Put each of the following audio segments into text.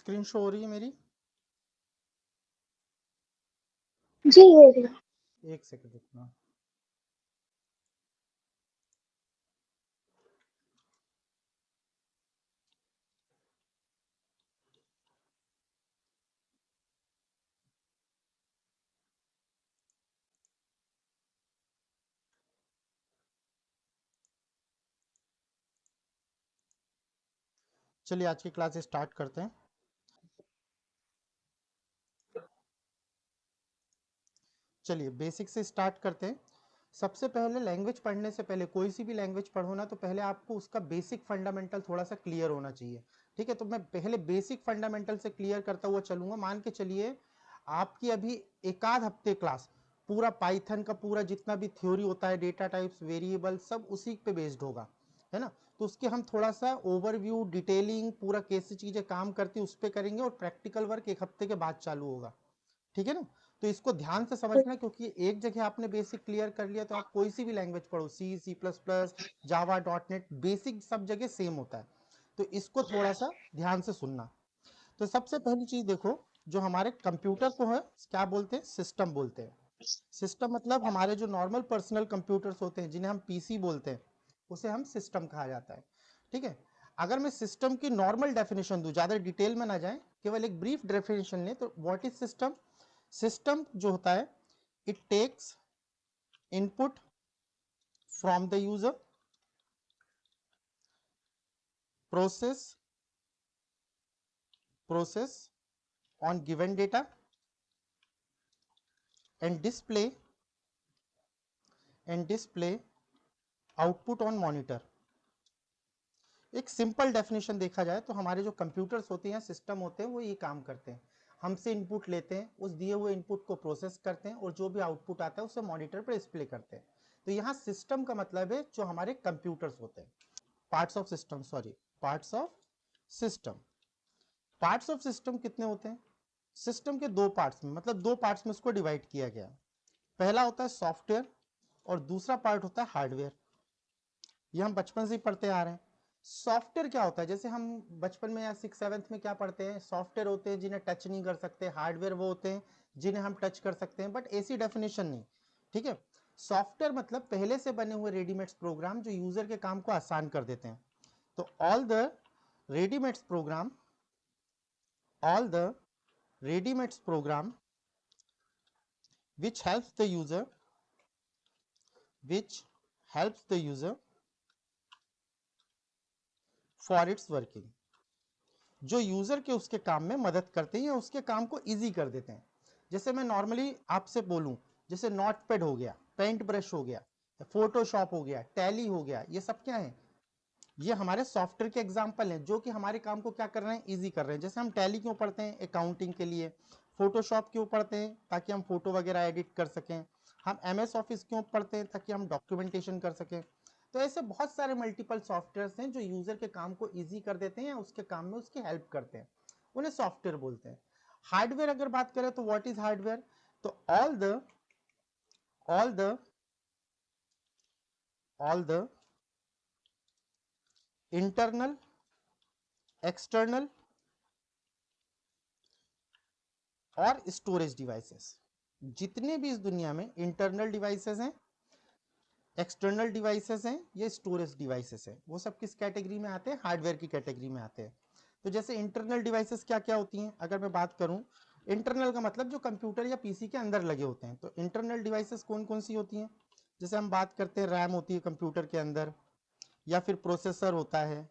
Screen show हो रही है मेरी? जी हो रही है। एक सेकंड रुकना। चलिए आज की क्लास स्टार्ट करते हैं। चलिए बेसिक से स्टार्ट करते हैं। सबसे पहले लैंग्वेज पढ़ने से पहले, कोई सी भी लैंग्वेज पढ़ो ना, तो पहले आपको उसका बेसिक फंडामेंटल थोड़ा सा क्लियर होना चाहिए। ठीक है, तो मैं पहले बेसिक फंडामेंटल से क्लियर करता हुआ चलूंगा। मान के चलिए आपकी अभी एक आध हफ्ते क्लास पूरा पाइथन का पूरा जितना भी थ्योरी होता है, डेटा टाइप्स, वेरिएबल, सब उसी पे बेस्ड होगा, है ना। तो उसके हम थोड़ा सा ओवरव्यू, डिटेलिंग, पूरा कैसे चीजें काम करती है उस पर करेंगे, और प्रैक्टिकल वर्क एक हफ्ते के बाद चालू होगा। ठीक है ना। तो इसको ध्यान से समझना, क्योंकि एक जगह आपने बेसिक क्लियर कर लिया तो आप कोई सी भी लैंग्वेज पढ़ो, सी, सी प्लस प्लस, जावा, डॉट नेट, बेसिक सब जगह सेम होता है। तो इसको थोड़ा सा ध्यान से सुनना। तो सबसे पहली चीज देखो, जो हमारे कंप्यूटर को है क्या बोलते हैं? सिस्टम बोलते हैं। सिस्टम मतलब हमारे जो नॉर्मल पर्सनल कंप्यूटर्स होते हैं, जिन्हें हम पीसी बोलते हैं, उसे हम सिस्टम कहा जाता है। ठीक है। अगर मैं सिस्टम की नॉर्मल डेफिनेशन दूं, ज्यादा डिटेल में ना जाए, केवल एक ब्रीफ डेफिनेशन लें, तो व्हाट इज सिस्टम? सिस्टम जो होता है, it takes input from the user, process on given data and display output on monitor। एक सिंपल डेफिनेशन देखा जाए तो हमारे जो कंप्यूटर्स होते हैं, सिस्टम होते हैं, वो ये काम करते हैं। हमसे इनपुट लेते हैं, उस दिए हुए इनपुट को प्रोसेस करते हैं, और जो भी आउटपुट आता है उसे मॉनिटर पर डिस्प्ले करते हैं। तो यहाँ सिस्टम का मतलब है जो हमारे कंप्यूटर्स होते हैं। Parts of system, sorry, parts of system. Parts of system कितने होते हैं? सिस्टम के दो पार्ट्स में, मतलब दो पार्ट्स में उसको डिवाइड किया गया। पहला होता है सॉफ्टवेयर, और दूसरा पार्ट होता है हार्डवेयर। ये हम बचपन से ही पढ़ते आ रहे हैं। सॉफ्टवेयर क्या होता है? जैसे हम बचपन में या 6th 7th में क्या पढ़ते हैं? सॉफ्टवेयर होते हैं जिन्हें टच नहीं कर सकते, हार्डवेयर वो होते हैं जिन्हें हम टच कर सकते हैं, बट ऐसी डेफिनेशन नहीं। ठीक है। सॉफ्टवेयर मतलब पहले से बने हुए रेडीमेड प्रोग्राम जो यूजर के काम को आसान कर देते हैं। तो all the readymade program all the ready-made program which helps the user for its working, जो यूजर के उसके काम में मदद करते हैं या उसके काम को इजी कर देते हैं। जैसे मैं नॉर्मली आपसे बोलूं, जैसे नोटपैड हो गया, पेंट ब्रश हो गया, फोटोशॉप हो गया, टैली हो गया, ये सब क्या है? ये हमारे सॉफ्टवेयर के एग्जाम्पल हैं जो कि हमारे काम को क्या कर रहे हैं? इजी कर रहे हैं। जैसे हम टैली क्यों पढ़ते हैं? अकाउंटिंग के लिए। फोटोशॉप क्यों पढ़ते हैं? ताकि हम फोटो वगैरह एडिट कर सकें। हम एमएस ऑफिस क्यों पढ़ते हैं? ताकि हम डॉक्यूमेंटेशन कर सकें। तो ऐसे बहुत सारे मल्टीपल सॉफ्टवेयर हैं जो यूजर के काम को ईजी कर देते हैं या उसके काम में उसकी हेल्प करते हैं, उन्हें सॉफ्टवेयर बोलते हैं। हार्डवेयर अगर बात करें तो व्हाट इज हार्डवेयर? तो ऑल द इंटरनल, एक्सटर्नल और स्टोरेज डिवाइसेस, जितने भी इस दुनिया में इंटरनल डिवाइसेस हैं, एक्सटर्नल डिवाइसेस हैं, ये स्टोरेज डिवाइसेस हैं, वो सब किस कैटेगरी में आते हैं? हार्डवेयर की कैटेगरी में आते हैं। तो जैसे इंटरनल डिवाइसेस क्या क्या होती हैं अगर मैं बात करूं? इंटरनल का मतलब जो कंप्यूटर या पीसी के अंदर लगे होते हैं। तो इंटरनल डिवाइसेस कौन कौन सी होती हैं? जैसे हम बात करते हैं, रैम होती है कंप्यूटर के अंदर, या फिर प्रोसेसर होता है,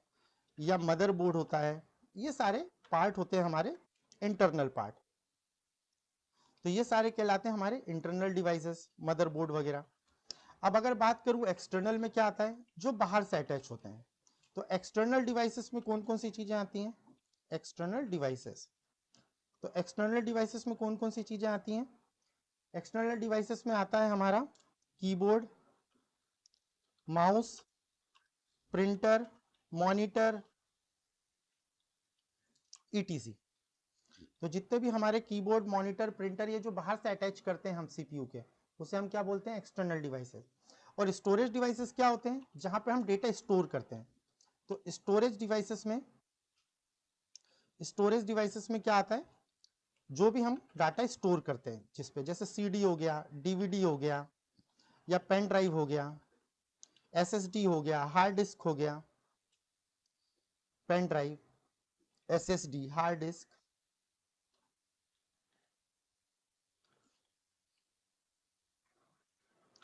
या मदरबोर्ड होता है। ये सारे पार्ट होते हैं हमारे इंटरनल पार्ट। तो ये सारे कहलाते हैं हमारे इंटरनल डिवाइसेस, मदरबोर्ड वगैरह। अब अगर बात करूं एक्सटर्नल में, क्या आता है? जो बाहर से अटैच होते हैं। तो एक्सटर्नल डिवाइसेस में कौन कौन सी चीजें आती हैं? एक्सटर्नल डिवाइसेस, तो एक्सटर्नल डिवाइसेस में कौन कौन सी चीजें आती हैं? एक्सटर्नल डिवाइसेस में आता है हमारा keyboard, mouse, printer, monitor, etc. तो जितने भी हमारे कीबोर्ड, मॉनिटर, प्रिंटर, ये जो बाहर से अटैच करते हैं हम सीपीयू के, उसे हम क्या बोलते हैं? External devices. और स्टोरेज डिवाइसेस क्या होते हैं? जहां पे हम डेटा स्टोर करते हैं। तो स्टोरेज डिवाइसेस में स्टोरेज डिवाइसेस में क्या आता है, जो भी हम डाटा स्टोर करते हैं जिस पे, जैसे सीडी हो गया, डीवीडी हो गया, या पेन ड्राइव हो गया, एसएसडी हो गया, हार्ड डिस्क हो गया, pen drive, SSD, hard disk,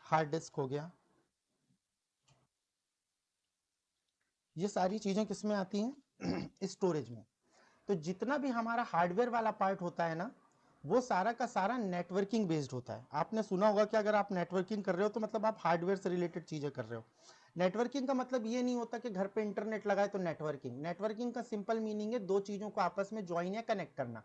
hard disk हो गया, ये सारी चीजें किसमें आती हैं स्टोरेज में। तो जितना भी हमारा हार्डवेयर वाला पार्ट होता है ना, वो सारा का सारा नेटवर्किंग बेस्ड होता है। आपने सुना होगा कि अगर आप नेटवर्किंग कर रहे हो तो मतलब आप हार्डवेयर से रिलेटेड चीजें कर रहे हो। नेटवर्किंग का मतलब ये नहीं होता कि घर पे इंटरनेट लगाए तो नेटवर्किंग। नेटवर्किंग का सिंपल मीनिंग है दो चीजों को आपस में ज्वाइन या कनेक्ट करना।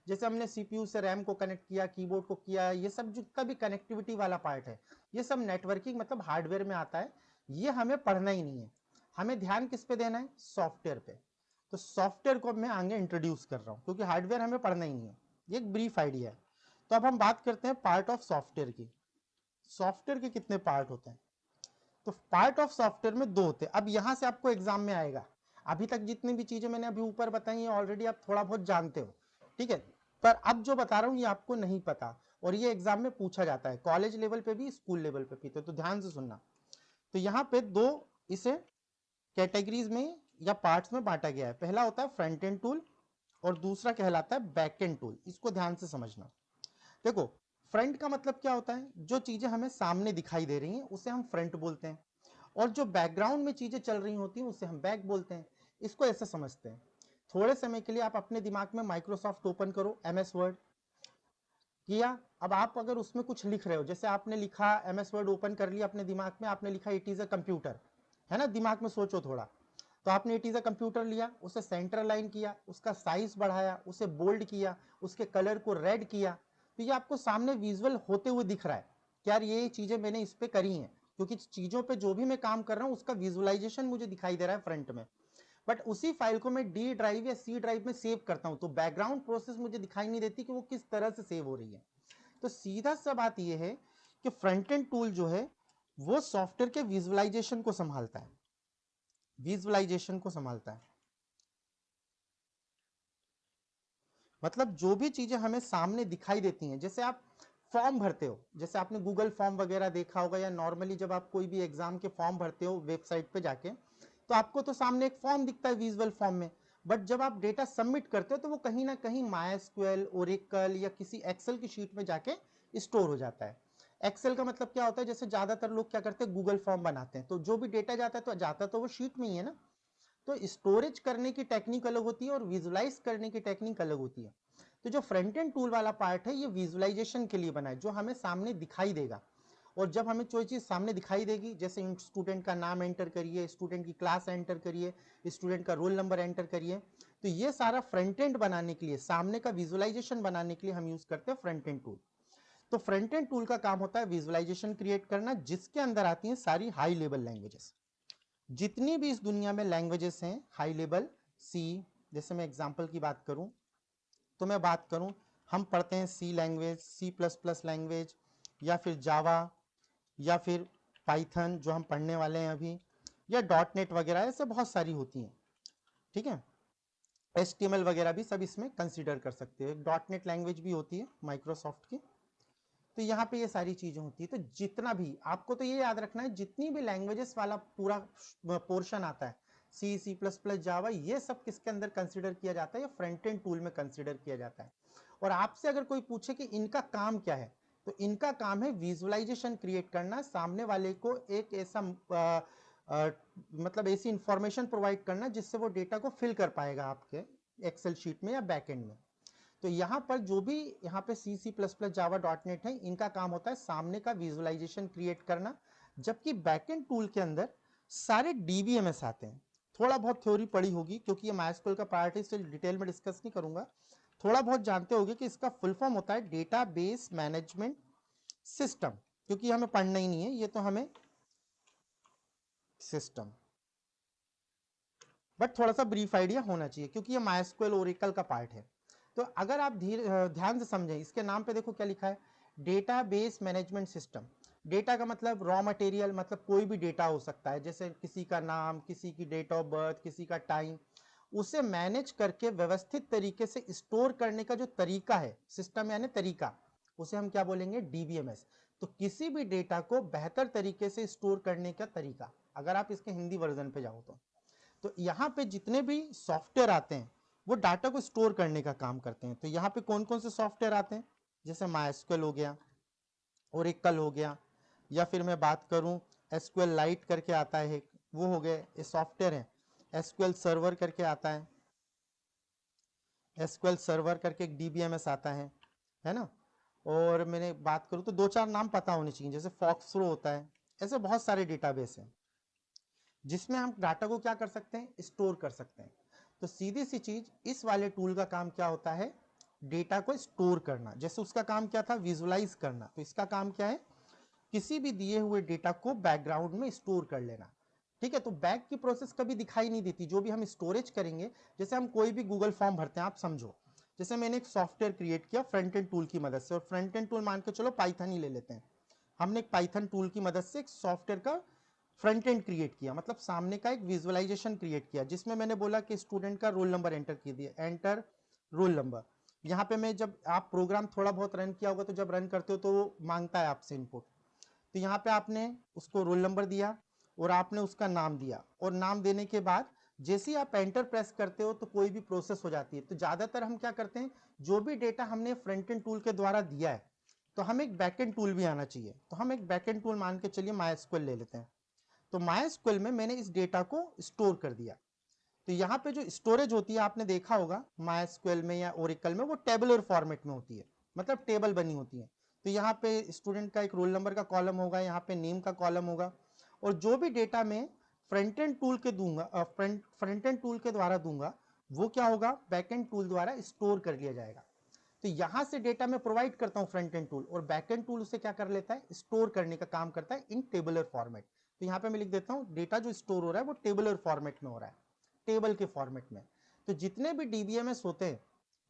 जैसे हमने सीपीयू से रैम को कनेक्ट किया, कीबोर्ड को किया, ये सब जितना भी कनेक्टिविटी वाला पार्ट है, ये सब नेटवर्किंग मतलब हार्डवेयर में आता है। ये हमें पढ़ना ही नहीं है, हमें ध्यान किस पे देना है, सॉफ्टवेयर पे। तो सॉफ्टवेयर को मैं आगे इंट्रोड्यूस कर रहा हूं क्योंकि हार्डवेयर हमें पढ़ना ही नहीं है, ये एक ब्रीफ आइडिया है। तो अब हम बात करते हैं पार्ट ऑफ सॉफ्टवेयर की। सॉफ्टवेयर के कितने पार्ट होते हैं, तो पार्ट ऑफ सॉफ्टवेयर में दो होते हैं। अब यहां से आपको एग्जाम में आएगा, अभी तक जितनी भी चीजें मैंने अभी ऊपर बताई है ऑलरेडी आप थोड़ा बहुत जानते हो, ठीक है, पर अब जो बता रहा हूं ये आपको नहीं पता, और ये एग्जाम में पूछा जाता है कॉलेज लेवल पे भी, स्कूल लेवल पे भी। तो ध्यान से सुनना। तो यहाँ पे दो इसे कैटेगरीज में या पार्ट्स में बांटा गया है। पहला होता है फ्रंट एंड टूल और दूसरा कहलाता है बैक एंड टूल। इसको ध्यान से समझना। देखो, फ्रंट का मतलब क्या होता है, जो चीजें हमें सामने दिखाई दे रही हैं उसे हम फ्रंट बोलते हैं, और जो बैकग्राउंड में चीजें चल रही होती हैं उसे हम बैक बोलते हैं। इसको ऐसे समझते हैं। थोड़े समय के लिए आप अपने दिमाग में माइक्रोसॉफ्ट ओपन करो, एमएस वर्ड किया। अब आप अगर उसमें कुछ लिख रहे हो, जैसे आपने लिखा, एमएस वर्ड ओपन कर लिया अपने दिमाग में, आपने लिखा इट इज अ कंप्यूटर, है ना, दिमाग में सोचो थोड़ा। तो आपने इट इज अ कंप्यूटर लिया, उसे सेंटर लाइन किया, उसका साइज बढ़ाया, उसे बोल्ड किया, उसके कलर को रेड किया, तो ये आपको सामने विजुअल होते हुए दिख रहा है कि यार ये चीजें मैंने इस पे करी हैं, क्योंकि चीजों पे जो भी मैं काम कर रहा हूँ उसका विजुअलाइजेशन मुझे दिखाई दे रहा है फ्रंट में। बट उसी फाइल को मैं डी ड्राइव या सी ड्राइव में सेव करता हूं, तो बैकग्राउंड प्रोसेस मुझे दिखाई नहीं देती कि वो किस तरह से सेव हो रही है। तो सीधा सा बात यह है कि फ्रंट एंड टूल जो है वो सॉफ्टवेयर के विजुअलाइजेशन को संभालता है, विजुअलाइजेशन को संभालता है। मतलब जो भी चीजें हमें सामने दिखाई देती हैं, जैसे आप फॉर्म भरते हो, जैसे आपने गूगल फॉर्म वगैरह देखा होगा, या नॉर्मली जब आप कोई भी एग्जाम के फॉर्म भरते हो वेबसाइट पे जाके, तो आपको तो सामने एक फॉर्म दिखता है विजुअल फॉर्म में। बट जब आप डेटा सबमिट करते हो तो वो कहीं ना कहीं माइस्क्यूएल, ओरेकल या किसी एक्सेल की शीट में जाके स्टोर हो जाता है। एक्सेल का मतलब क्या होता है, जैसे ज्यादातर लोग क्या करते हैं, गूगल फॉर्म बनाते हैं, तो जो भी डेटा जाता है तो जाता तो वो शीट में ही है ना। तो स्टोरेज करने की टेक्निक अलग होती है और विजुलाइज करने की टेक्निक अलग होती है। तो जो फ्रंट एंड टूल वाला पार्ट है ये विजुअलाइजेशन के लिए बना है, जो हमें सामने दिखाई देगा। और जब हमें कोई चीज सामने दिखाई देगी, जैसे स्टूडेंट का नाम एंटर करिए, स्टूडेंट की क्लास एंटर करिए, स्टूडेंट का रोल नंबर एंटर करिए, तो ये सारा फ्रंट एंड बनाने के लिए, सामने का विजुअलाइजेशन बनाने के लिए हम यूज करते हैं फ्रंट एंड टूल। तो फ्रंट एंड टूल का काम होता है विजुअलाइजेशन क्रिएट करना, जिसके अंदर आती हैं सारी हाई लेवल लैंग्वेजेस। जितनी भी इस दुनिया में लैंग्वेजेस हैं हाई लेवल, सी, जैसे मैं एग्जांपल की बात करूं, तो मैं बात करूं, हम पढ़ते हैं C language, C plus plus language, या फिर जावा, या फिर पाइथन जो हम पढ़ने वाले हैं अभी, या डॉट नेट वगैरह, ऐसे बहुत सारी होती हैं, ठीक है। HTML वगैरह भी सब इसमें कंसीडर कर सकते हो। डॉट नेट लैंग्वेज भी होती है माइक्रोसॉफ्ट की। तो यहाँ पे ये सारी चीजें होती है। तो जितना भी आपको, तो ये याद रखना है, जितनी भी लैंग्वेजेस वाला पूरा पोर्शन आता है, सी, सी प्लस प्लस, जावा, ये सब किसके अंदर कंसिडर किया जाता है, ये फ्रंट एंड टूल में कंसिडर किया जाता है। और आपसे अगर कोई पूछे कि इनका काम क्या है, तो इनका काम है विजुअलाइजेशन क्रिएट करना, सामने वाले को एक ऐसा मतलब ऐसी इंफॉर्मेशन प्रोवाइड करना जिससे वो डेटा को फिल कर पाएगा आपके एक्सेल शीट में या बैकएंड में। तो यहाँ पर जो भी यहाँ पे सी, सी प्लस प्लस, जावा, डॉट नेट है, इनका काम होता है सामने का विजुअलाइजेशन क्रिएट करना। जबकि बैकएंड टूल के अंदर सारे डीबीएमएस आते हैं। थोड़ा बहुत थ्योरी पढ़ी होगी क्योंकि ये माइस्क्यूएल का पार्ट है, इससे डिटेल में डिस्कस नहीं करूंगा। थोड़ा बहुत जानते होंगे कि इसका फुल फॉर्म होता है डेटाबेस मैनेजमेंट सिस्टम, क्योंकि हमें पढ़ना ही नहीं है, ये तो हमें सिस्टम, बट थोड़ा सा ब्रीफ आइडिया होना चाहिए क्योंकि ये माइस्क्यूएल ओरेकल का पार्ट है। तो अगर आप ध्यान से समझें, इसके नाम पे देखो क्या लिखा है, डेटाबेस मैनेजमेंट सिस्टम। डेटा का मतलब रॉ मटेरियल, मतलब कोई भी डेटा हो सकता है, जैसे किसी का नाम, किसी की डेट ऑफ बर्थ, किसी का टाइम, उसे मैनेज करके व्यवस्थित तरीके से स्टोर करने का जो तरीका है, सिस्टम यानी तरीका, उसे हम क्या बोलेंगे, डीबीएमएस। तो किसी भी डेटा को बेहतर तरीके से स्टोर करने का तरीका, अगर आप इसके हिंदी वर्जन पे जाओ तो यहाँ पे जितने भी सॉफ्टवेयर आते हैं वो डाटा को स्टोर करने का काम करते हैं। तो यहाँ पे कौन कौन से सॉफ्टवेयर आते हैं, जैसे माइस्क्वेल हो गया, ओरेकल हो गया, या फिर मैं बात करूं एसक्यूएल लाइट करके आता है, वो हो गए, ये सॉफ्टवेयर है। एसक्यूएल सर्वर करके आता है, एसक्यूएल सर्वर करके एक डीबीएमएस आता है ना। और मैंने बात करूं तो दो चार नाम पता होने चाहिए, जैसे फॉक्सरो होता है। ऐसे बहुत सारे डेटाबेस हैं जिसमें हम डाटा को क्या कर सकते हैं, स्टोर कर सकते हैं। तो सीधी सी चीज, इस वाले टूल का काम क्या होता है, डेटा को स्टोर करना। जैसे उसका काम क्या था, विजुअलाइज करना, तो इसका काम क्या है, किसी भी दिए हुए डेटा को बैकग्राउंड में स्टोर कर लेना। ठीक है, तो बैक की प्रोसेस कभी दिखाई नहीं देती, जो भी हम स्टोरेज करेंगे, जैसे हम कोई भी गूगल फॉर्म भरते हैं, आप समझो, जैसे मैंने एक सॉफ्टवेयर क्रिएट किया फ्रंट एंड टूल की मदद से, और फ्रंट एंड टूल मान के चलो पाइथन ही ले लेते हैं। हमने एक पाइथन टूल की मदद से एक सॉफ्टवेयर का फ्रंट एंड क्रिएट किया, मतलब सामने का एक विजुअलाइजेशन क्रिएट किया, जिसमें मैंने बोला कि स्टूडेंट का रोल नंबर एंटर कीजिए, एंटर रोल नंबर। यहाँ पे मैं, जब आप प्रोग्राम थोड़ा बहुत रन किया होगा तो जब रन करते हो तो वो मांगता है आपसे इनपुट। तो यहाँ पे आपने उसको रोल नंबर दिया और आपने उसका नाम दिया, और नाम देने के बाद जैसे ही आप एंटर प्रेस करते हो तो कोई भी प्रोसेस हो जाती है। तो ज्यादातर हम क्या करते हैं, जो भी डेटा हमने फ्रंट एंड टूल के द्वारा दिया है, तो हम एक बैक एंड टूल भी आना चाहिए। तो हम एक बैक एंड टूल मान के चलिए माइस्क्वेल ले लेते हैं। तो माइस्क्वेल में मैंने इस डेटा को स्टोर कर दिया। तो यहाँ पे जो स्टोरेज होती है, आपने देखा होगा माइस्क्वेल में या ओरेकल में, वो टेबुलर फॉर्मेट में होती है, मतलब टेबल बनी होती है। तो यहाँ पे स्टूडेंट का एक रोल नंबर का कॉलम होगा, यहाँ पे नेम का कॉलम होगा, और जो भी डेटा मैं फ्रंट एंड टूल के दूंगा, फ्रंट एंड टूल के द्वारा दूंगा, वो क्या होगा, बैक एंड टूल द्वारा स्टोर कर लिया जाएगा। तो यहां से डेटा मैं प्रोवाइड करता हूं फ्रंट एंड टूल, और बैक एंड टूल उसे क्या कर लेता है, स्टोर करने का काम करता है इन टेबुलर फॉर्मेट। तो यहाँ पे मैं लिख देता हूं, डेटा जो स्टोर हो रहा है वो टेबुलर फॉर्मेट में हो रहा है, टेबल के फॉर्मेट में। तो जितने भी डीबीएमएस होते हैं,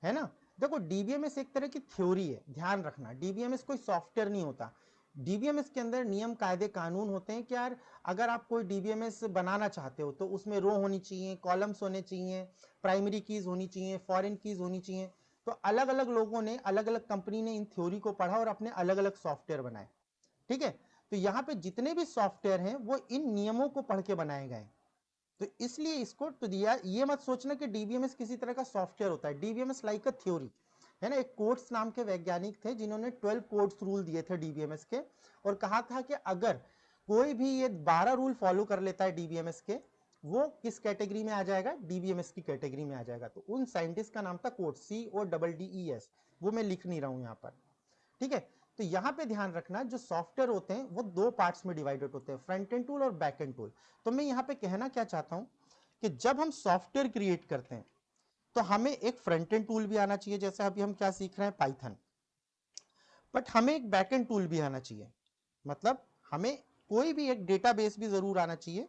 है ना, देखो डीबीएमएस एक तरह की थ्योरी है, ध्यान रखना, डीबीएमएस कोई सॉफ्टवेयर नहीं होता। डीबीएमएस के अंदर नियम कायदे कानून होते हैं कि यार, अगर आप कोई डीबीएमएस बनाना चाहते हो तो उसमें रो होनी चाहिए, कॉलम्स होने चाहिए, प्राइमरी कीज होनी चाहिए, फॉरेन कीज होनी चाहिए। तो अलग अलग लोगों ने, अलग अलग कंपनी ने इन थ्योरी को पढ़ा और अपने अलग अलग सॉफ्टवेयर बनाए। ठीक है, तो यहाँ पे जितने भी सॉफ्टवेयर हैं वो इन नियमों को पढ़ के बनाए गए। तो इसलिए इसको तो दिया, ये मत सोचना कि डीबीएमएस किसी तरह का सॉफ्टवेयर होता है। डीबीएमएस लाइक अ थ्योरी है ना। एक कोट्स नाम के वैज्ञानिक थे जिन्होंने 12 कोट्स रूल दिए थे डीबीएमएस के, और कहा था कि अगर कोई भी ये 12 रूल फॉलो कर लेता है डीबीएमएस के, वो किस कैटेगरी में आ जाएगा, डीबीएमएस की कैटेगरी में आ जाएगा। तो उन साइंटिस्ट का नाम था कोट्स, CODDES, वो मैं लिख नहीं रहा हूं यहां पर। ठीक है, तो यहां पे ध्यान रखना, जो सॉफ्टवेयर होते हैं वो दो पार्ट्स में डिवाइडेड होते हैं, फ्रंट एंड टूल और बैक एंड टूल। तो मैं यहां पे कहना क्या चाहता हूं कि जब हम सॉफ्टवेयर क्रिएट करते हैं तो हमें एक फ्रंट एंड टूल भी आना चाहिए, जैसे अभी हम क्या सीख रहे हैं, पाइथन। बट हमें एक बैक एंड टूल भी आना चाहिए, मतलब हमें कोई भी एक डेटाबेस भी जरूर आना चाहिए,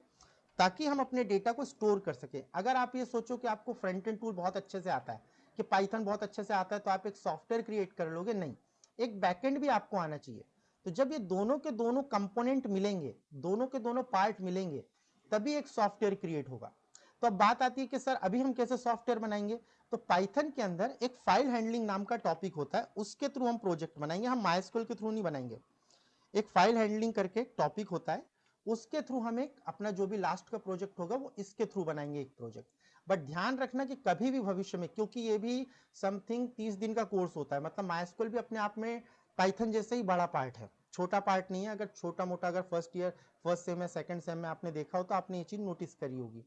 ताकि हम अपने डेटा को स्टोर कर सके। अगर आप ये सोचो कि आपको फ्रंट एंड टूल बहुत अच्छे से आता है, कि पाइथन बहुत अच्छे से आता है, तो आप एक सॉफ्टवेयर क्रिएट कर लोगे, नहीं, एक बैकएंड भी आपको आना चाहिए। तो जब ये दोनों के दोनों कंपोनेंट मिलेंगे, दोनों के दोनों पार्ट मिलेंगे, तभी एक सॉफ्टवेयर क्रिएट होगा। तो अब बात आती है कि सर अभी हम कैसे सॉफ्टवेयर बनाएंगे। तो पाइथन के अंदर एक फाइल हैंडलिंग नाम का टॉपिक होता है, उसके थ्रू हम प्रोजेक्ट बनाएंगे, हम माइस्क्वेल के थ्रू नहीं बनाएंगे। एक फाइल हैंडलिंग करके टॉपिक होता है, उसके थ्रू हम एक अपना जो भी लास्ट का प्रोजेक्ट होगा वो इसके थ्रू बनाएंगे एक प्रोजेक्ट। बट ध्यान रखना कि कभी भी भविष्य में, क्योंकि ये भी समथिंग 30 दिन का कोर्स होता है, मतलब माइस्क्वेल भी अपने आप में पाइथन जैसे ही बड़ा पार्ट है, छोटा पार्ट नहीं है। अगर छोटा मोटा, अगर फर्स्ट ईयर, फर्स्ट सेम या सेकंड सेम में आपने देखा हो तो आपने ये चीज नोटिस करी होगी।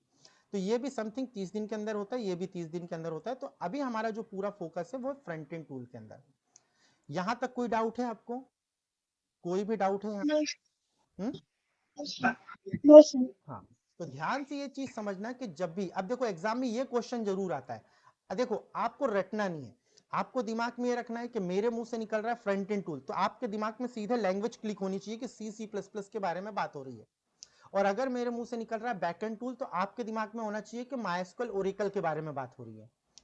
तो ये भी समथिंग 30 दिन के अंदर होता है, ये भी 30 दिन के अंदर होता है। तो अभी हमारा जो पूरा फोकस है वो फ्रंट एंड टूल के अंदर। यहां तक कोई डाउट है आपको, कोई भी डाउट है यहाँ? No hmm? No sir. हाँ, तो ध्यान से ये चीज समझना कि जब भी, अब देखो एग्जाम में ये क्वेश्चन जरूर आता है। देखो आपको रटना नहीं है, आपको दिमाग में ये रखना है कि मेरे मुंह से निकल रहा है फ्रंट एंड टूल, तो आपके दिमाग में सीधे लैंग्वेज क्लिक होनी चाहिए कि C++ के बारे में बात हो रही है। और अगर मेरे मुंह से निकल रहा है बैक एंड टूल, तो आपके दिमाग में होना चाहिए कि माइस्क्वेल ओरेकल के बारे में बात हो रही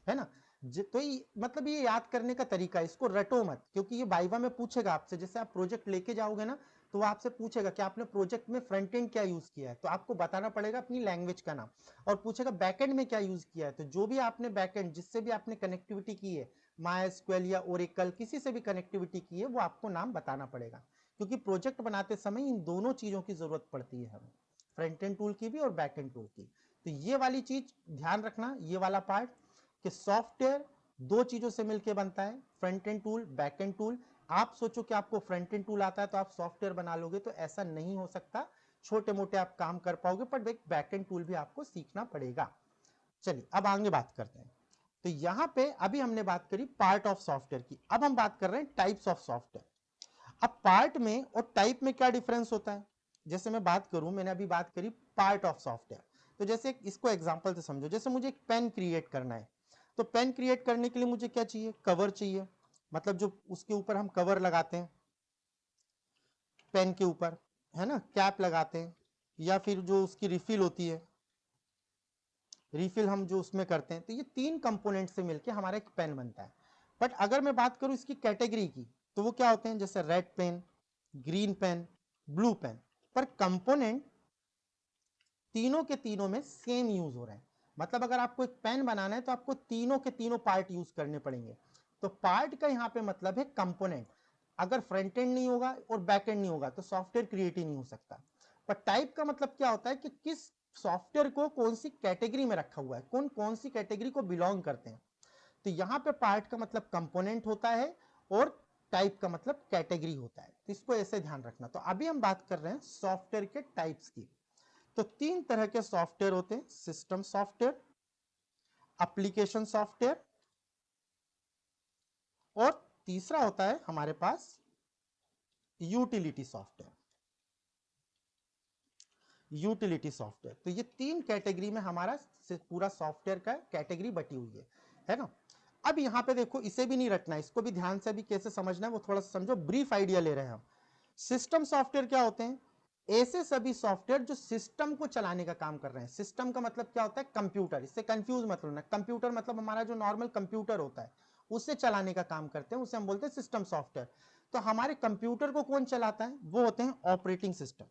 है ना। तो मतलब ये याद करने का तरीका है, इसको रटो मत, क्योंकि ये वाइवा में पूछेगा आपसे, जैसे आप प्रोजेक्ट लेके जाओगे ना, तो वो आपसे पूछेगा कि आपने प्रोजेक्ट में फ्रंट एंड क्या यूज किया है, तो आपको बताना पड़ेगा अपनी लैंग्वेज का नाम, और पूछेगा बैकएंड में क्या यूज किया है, तो जो भी आपने बैकएंड जिससे भी आपने कनेक्टिविटी की है, MySQL या ओरेकल किसी से भी कनेक्टिविटी की है, वो आपको नाम बताना पड़ेगा, क्योंकि प्रोजेक्ट बनाते समय इन दोनों चीजों की जरूरत पड़ती है हमें, फ्रंट एंड टूल की भी और बैक एंड टूल की। तो ये वाली चीज ध्यान रखना, ये वाला पार्ट कि सॉफ्टवेयर दो चीजों से मिलकर बनता है, front end tool, back and tool. आप सोचो कि आपको फ्रंट एंड टूल आता है तो आप सॉफ्टवेयर बना लोगे, तो ऐसा नहीं हो सकता, छोटे मोटे आप काम कर पाओगे, पर एक बैक एंड टूल भी आपको सीखना पड़ेगा। चलिए अब आगे बात करते हैं। तो यहां पे अभी हमने बात करी पार्ट ऑफ सॉफ्टवेयर की, अब हम बात कर रहे हैं टाइप्स ऑफ सॉफ्टवेयर। अब पार्ट में और टाइप में क्या डिफरेंस होता है, जैसे मैं बात करूं, मैंने अभी बात करी पार्ट ऑफ सॉफ्टवेयर, तो जैसे इसको एग्जांपल से समझो, जैसे मुझे एक पेन क्रिएट करना है, तो पेन क्रिएट करने के लिए मुझे क्या चाहिए, कवर चाहिए, मतलब जो उसके ऊपर हम कवर लगाते हैं पेन के ऊपर, है ना, कैप लगाते हैं, या फिर जो उसकी रिफिल होती है, रिफिल हम जो उसमें करते हैं, तो ये तीन कंपोनेंट से मिलके हमारा एक पेन बनता है। बट अगर मैं बात करूं इसकी कैटेगरी की, तो वो क्या होते हैं, जैसे red pen, green pen, blue pen, पर कंपोनेंट तीनों के तीनों में सेम यूज हो रहे हैं। मतलब अगर आपको एक पेन बनाना है तो आपको तीनों के तीनों पार्ट यूज करने पड़ेंगे। तो पार्ट का यहां पे मतलब है कंपोनेंट। अगर फ्रंट एंड नहीं होगा और बैक एंड नहीं होगा तो सॉफ्टवेयर क्रिएट ही नहीं हो सकता। पर टाइप का मतलब क्या होता है कि किस सॉफ्टवेयर को कौन सी कैटेगरी में रखा हुआ है, कौन कौन सी कैटेगरी को बिलोंग करते हैं। तो यहां पे पार्ट का मतलब कंपोनेंट होता है और टाइप का मतलब कैटेगरी होता है, तो इसको ऐसे ध्यान रखना। तो अभी हम बात कर रहे हैं सॉफ्टवेयर के टाइप्स की। तो तीन तरह के सॉफ्टवेयर होते हैं, सिस्टम सॉफ्टवेयर, एप्लीकेशन सॉफ्टवेयर, और तीसरा होता है हमारे पास यूटिलिटी सॉफ्टवेयर। यूटिलिटी सॉफ्टवेयर, तो ये तीन कैटेगरी में हमारा पूरा सॉफ्टवेयर का कैटेगरी बटी हुई है ना। अब यहां पे देखो, इसे भी नहीं रटना है, इसको भी ध्यान से भी कैसे समझना है वो थोड़ा सा समझो, ब्रीफ आइडिया ले रहे हैं हम। सिस्टम सॉफ्टवेयर क्या होते हैं, ऐसे सभी सॉफ्टवेयर जो सिस्टम को चलाने का काम कर रहे हैं। सिस्टम का मतलब क्या होता है, कंप्यूटर, इससे कंफ्यूज मत होना, कंप्यूटर मतलब हमारा जो नॉर्मल कंप्यूटर होता है उससे चलाने का काम करते हैं, उसे हम बोलते हैं सिस्टम सॉफ्टवेयर। तो हमारे कंप्यूटर को कौन चलाता है, वो होते हैं ऑपरेटिंग सिस्टम।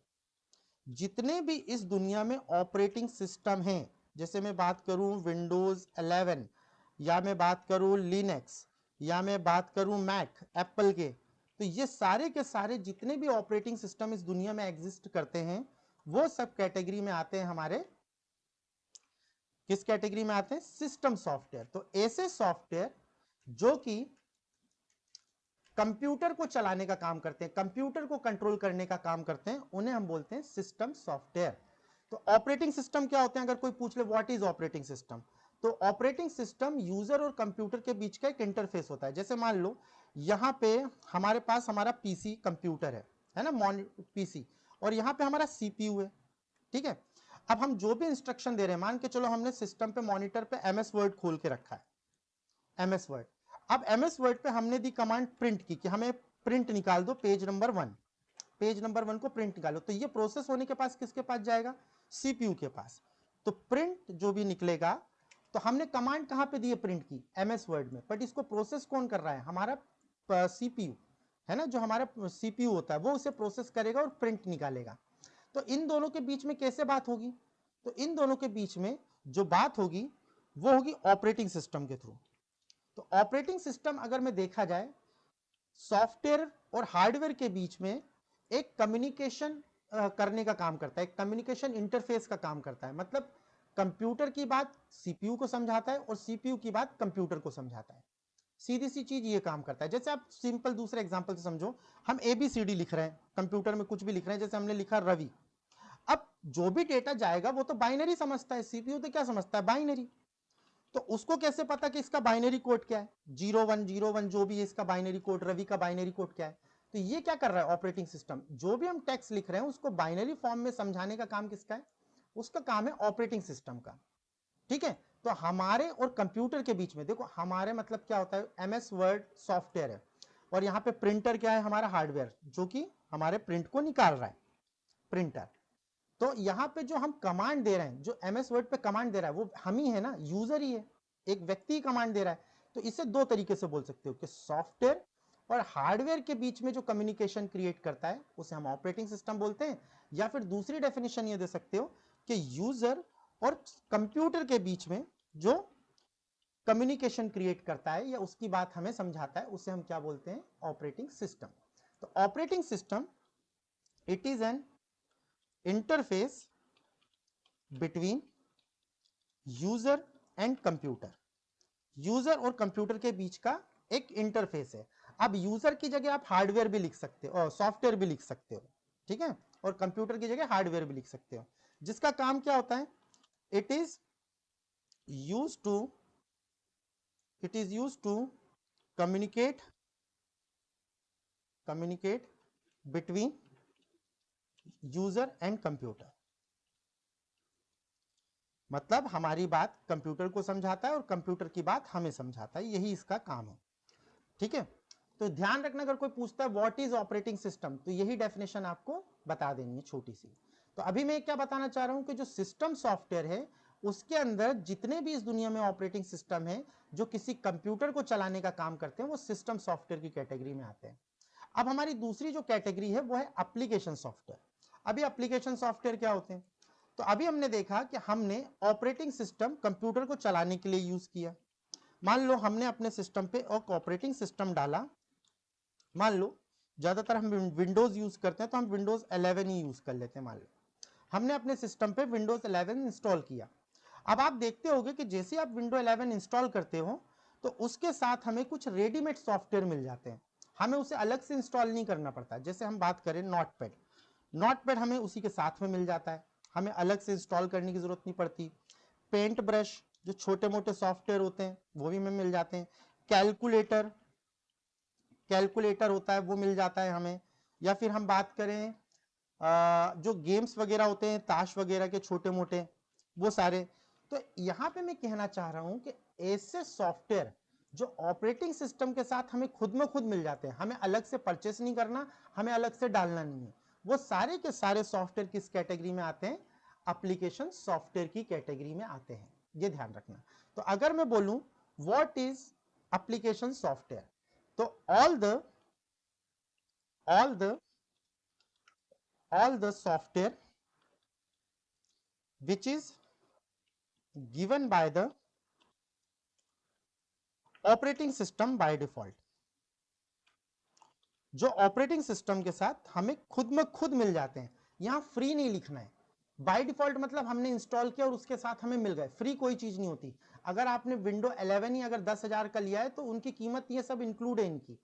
जितने भी इस दुनिया में ऑपरेटिंग सिस्टम हैं, जैसे मैं बात करूं विंडोज 11, या मैं बात करूं लिनक्स, या मैं बात करूं मैक एप्पल के, तो ये सारे के सारे जितने भी ऑपरेटिंग सिस्टम इस दुनिया में एग्जिस्ट करते हैं, वो सब कैटेगरी में आते हैं हमारे, किस कैटेगरी में आते हैं, सिस्टम सॉफ्टवेयर। तो ऐसे सॉफ्टवेयर जो कि कंप्यूटर को चलाने का काम करते हैं, कंप्यूटर को कंट्रोल करने का काम करते हैं, उन्हें हम बोलते हैं सिस्टम सॉफ्टवेयर। तो ऑपरेटिंग सिस्टम क्या होते हैं, अगर कोई पूछ ले व्हाट इज ऑपरेटिंग सिस्टम, तो ऑपरेटिंग सिस्टम यूजर और कंप्यूटर के बीच का एक इंटरफेस होता है। जैसे मान लो यहां पे हमारे पास हमारा पीसी कंप्यूटर है ना, पीसी, और यहां पे हमारा सीपीयू है, ठीक है। अब हम जो भी इंस्ट्रक्शन दे रहे हैं, मान के चलो हमने सिस्टम पे मॉनिटर पे एमएस वर्ड खोल के रखा है, एमएस वर्ड। अब एमएस वर्ड पे हमने दी कमांड प्रिंट की कि हमें प्रिंट निकाल दो पेज नंबर 1, पेज नंबर 1 को प्रिंट निकालो, तो ये प्रोसेस होने के पास किसके पास जाएगा, सीपीयू के पास। तो प्रिंट जो भी निकलेगा, तो हमने कमांड कहां पे दी है, प्रिंट की, एमएस वर्ड में, बट इसको प्रोसेस कौन कर रहा है, हमारा सीपीयू, है ना, जो हमारा सीपीयू होता है वो उसे प्रोसेस करेगा और प्रिंट निकालेगा। तो इन दोनों के बीच में कैसे बात होगी, तो इन दोनों के बीच में जो बात होगी वो होगी ऑपरेटिंग सिस्टम के थ्रू। तो ऑपरेटिंग सिस्टम अगर मैं देखा जाए, सॉफ्टवेयर और हार्डवेयर के बीच में एक कम्युनिकेशन करने का काम करता है, एक कम्युनिकेशन इंटरफेस का काम करता है। मतलब कंप्यूटर की बात सीपीयू को समझाता है और सीपीयू की बात कंप्यूटर को समझाता है। सीधी सी चीज ये काम करता है। जैसे आप सिंपल दूसरे एग्जांपल से समझो, हम एबीसीडी लिख रहे हैं, कंप्यूटर में कुछ भी लिख रहे हैं, जैसे हमने लिखा रवि। अब जो भी डेटा जाएगा वो तो बाइनरी समझता है, सीपीयू तो क्या समझता है, बाइनरी। तो उसको कैसे पता कि इसका बाइनरी कोड क्या है, 0101 जो भी है इसका बाइनरी कोड, रवि का बाइनरी कोड क्या है। तो ये क्या कर रहा है ऑपरेटिंग सिस्टम, जो भी हम टेक्स्ट लिख रहे हैं उसको बाइनरी फॉर्म में समझाने का काम किसका है, उसका काम है ऑपरेटिंग सिस्टम का, ठीक है। तो हमारे और कंप्यूटर के बीच में देखो, हमारे मतलब क्या होता है, एमएस वर्ड सॉफ्टवेयर है, और यहाँ पे प्रिंटर क्या है, हमारा हार्डवेयर, जो कि हमारे प्रिंट को निकाल रहा है, प्रिंटर। तो यहाँ पे जो हम कमांड दे रहे हैं, जो एमएस वर्ड पे कमांड दे रहा है वो हम ही है ना, यूजर ही है, एक व्यक्ति कमांड दे रहा है। तो इसे दो तरीके से बोल सकते हो कि सॉफ्टवेयर और हार्डवेयर के बीच में जो कम्युनिकेशन क्रिएट करता है उसे हम ऑपरेटिंग सिस्टम बोलते हैं। या फिर दूसरी डेफिनेशन ये दे सकते हो कि यूजर और कंप्यूटर के बीच में जो कम्युनिकेशन क्रिएट करता है या उसकी बात हमें समझाता है उसे हम क्या बोलते हैं, ऑपरेटिंग सिस्टम। तो operating system it is an interface between user and computer. User और कंप्यूटर के बीच का एक इंटरफेस है। अब यूजर की जगह आप हार्डवेयर भी लिख सकते हो और सॉफ्टवेयर भी लिख सकते हो, ठीक है, और कंप्यूटर की जगह हार्डवेयर भी लिख सकते हो, जिसका काम क्या होता है, it is use to communicate between user and computer. मतलब हमारी बात कंप्यूटर को समझाता है और कंप्यूटर की बात हमें समझाता है, यही इसका काम है, ठीक है। तो ध्यान रखना, अगर कोई पूछता है व्हाट इज ऑपरेटिंग सिस्टम, तो यही डेफिनेशन आपको बता देनी है छोटी सी। तो अभी मैं क्या बताना चाह रहा हूं कि जो सिस्टम सॉफ्टवेयर है उसके अंदर जितने भी इस दुनिया में ऑपरेटिंग सिस्टम है जो किसी कंप्यूटर को चलाने का काम करते हैं वो सिस्टम सॉफ्टवेयर की कैटेगरी में आते हैं। अब हमारी दूसरी जो कैटेगरी है वो है एप्लीकेशन सॉफ्टवेयर। अभी एप्लीकेशन सॉफ्टवेयर क्या होते हैं, तो अभी हमने देखा कि हमने ऑपरेटिंग सिस्टम कंप्यूटर को चलाने के लिए यूज किया। मान लो हमने अपने सिस्टम पे एक ऑपरेटिंग सिस्टम डाला, मान लो ज्यादातर हम विंडोज यूज करते हैं तो हम विंडोज 11 ही यूज कर लेते हैं। मान लो हमने अपने सिस्टम पे विंडोज 11 इंस्टॉल किया। अब आप देखते होंगे कि जैसे आप विंडो 11 इंस्टॉल करते हो तो उसके साथ हमें कुछ रेडीमेड सॉफ्टवेयर मिल जाते हैं, हमें उसे अलग से इंस्टॉल नहीं करना पड़ता। जैसे हम बात करें नोटपैड, नोटपैड हमें उसी के साथ में मिल जाता है, हमें अलग से इंस्टॉल करने की जरूरत नहीं पड़ती। पेंट ब्रश, जो छोटे मोटे सॉफ्टवेयर होते हैं वो भी हमें मिल जाते हैं। कैलकुलेटर, कैलकुलेटर होता है वो मिल जाता है हमें। या फिर हम बात करें जो गेम्स वगैरह होते हैं ताश वगैरह के छोटे मोटे, वो सारे। तो यहां पे मैं कहना चाह रहा हूं कि ऐसे सॉफ्टवेयर जो ऑपरेटिंग सिस्टम के साथ हमें खुद में खुद मिल जाते हैं, हमें अलग से परचेस नहीं करना, हमें अलग से डालना नहीं है, वो सारे के सारे सॉफ्टवेयर किस कैटेगरी में आते हैं, एप्लीकेशन सॉफ्टवेयर की कैटेगरी में आते हैं, ये ध्यान रखना। तो अगर मैं बोलूं व्हाट इज एप्लीकेशन सॉफ्टवेयर, तो all the all the software which is given by the operating system by default, जो ऑपरेटिंग सिस्टम के साथ हमें खुद में खुद मिल जाते हैं। यहां फ्री नहीं लिखना है, बाय डिफॉल्ट मतलब हमने इंस्टॉल किया और उसके साथ हमें मिल गए, फ्री कोई चीज नहीं होती। अगर आपने विंडो 11 ही अगर 10,000 का लिया है तो उनकी कीमत ये सब इंक्लूड है इनकी,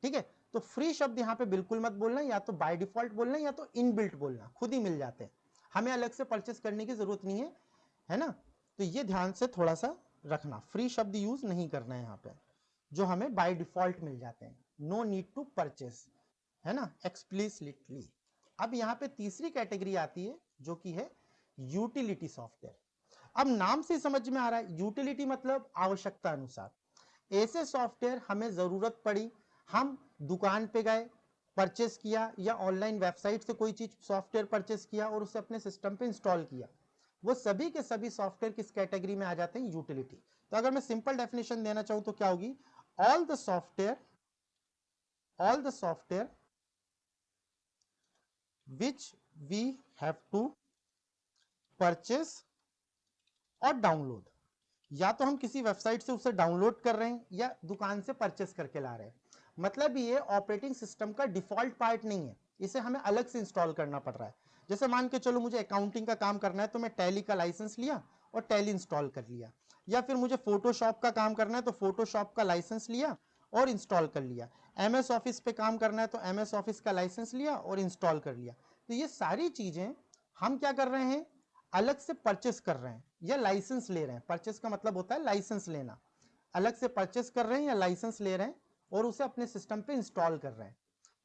ठीक है। तो फ्री शब्द यहाँ पे बिल्कुल मत बोलना, या तो बाय डिफॉल्ट बोलना या तो इनबिल्ट बोलना, खुद ही मिल जाते हैं, हमें अलग से परचेस करने की जरूरत नहीं है ना। तो ये ध्यान से थोड़ा सा रखना, फ्री शब्द यूज नहीं करना है यहाँ पे, जो हमें बाय डिफॉल्ट मिल जाते हैं, नो नीड टू परचेस, है ना, एक्सप्लिसिटली। अब यहाँ पे तीसरी कैटेगरी आती है जो कि है यूटिलिटी सॉफ्टवेयर। अब नाम से समझ में आ रहा है, यूटिलिटी मतलब आवश्यकता अनुसार। ऐसे सॉफ्टवेयर हमें जरूरत पड़ी, हम दुकान पे गए, परचेस किया, या ऑनलाइन वेबसाइट से कोई चीज सॉफ्टवेयर परचेस किया और उसे अपने सिस्टम पे इंस्टॉल किया, वो सभी के सभी सॉफ्टवेयर किस कैटेगरी में आ जाते हैं, यूटिलिटी। तो अगर मैं सिंपल डेफिनेशन देना चाहूं तो क्या होगी, all the software which we have to purchase और डाउनलोड, या तो हम किसी वेबसाइट से उसे डाउनलोड कर रहे हैं या दुकान से परचेस करके ला रहे हैं। मतलब ये ऑपरेटिंग सिस्टम का डिफॉल्ट पार्ट नहीं है, इसे हमें अलग से इंस्टॉल करना पड़ रहा है। जैसे मान के चलो मुझे अकाउंटिंग का काम करना है तो मैं टैली का लाइसेंस लिया और टैली इंस्टॉल कर लिया, या फिर मुझे फोटोशॉप का काम करना है तो फोटोशॉप का लाइसेंस लिया और इंस्टॉल कर लिया, एमएस ऑफिस पे काम करना है तो एमएस ऑफिस का लाइसेंस लिया और इंस्टॉल कर लिया। तो ये सारी चीजें हम क्या कर रहे हैं, अलग से परचेस कर रहे हैं या लाइसेंस ले रहे हैं। परचेस का मतलब होता है लाइसेंस लेना, अलग से परचेस कर रहे हैं या लाइसेंस ले रहे हैं और उसे अपने सिस्टम पे इंस्टॉल कर रहे हैं।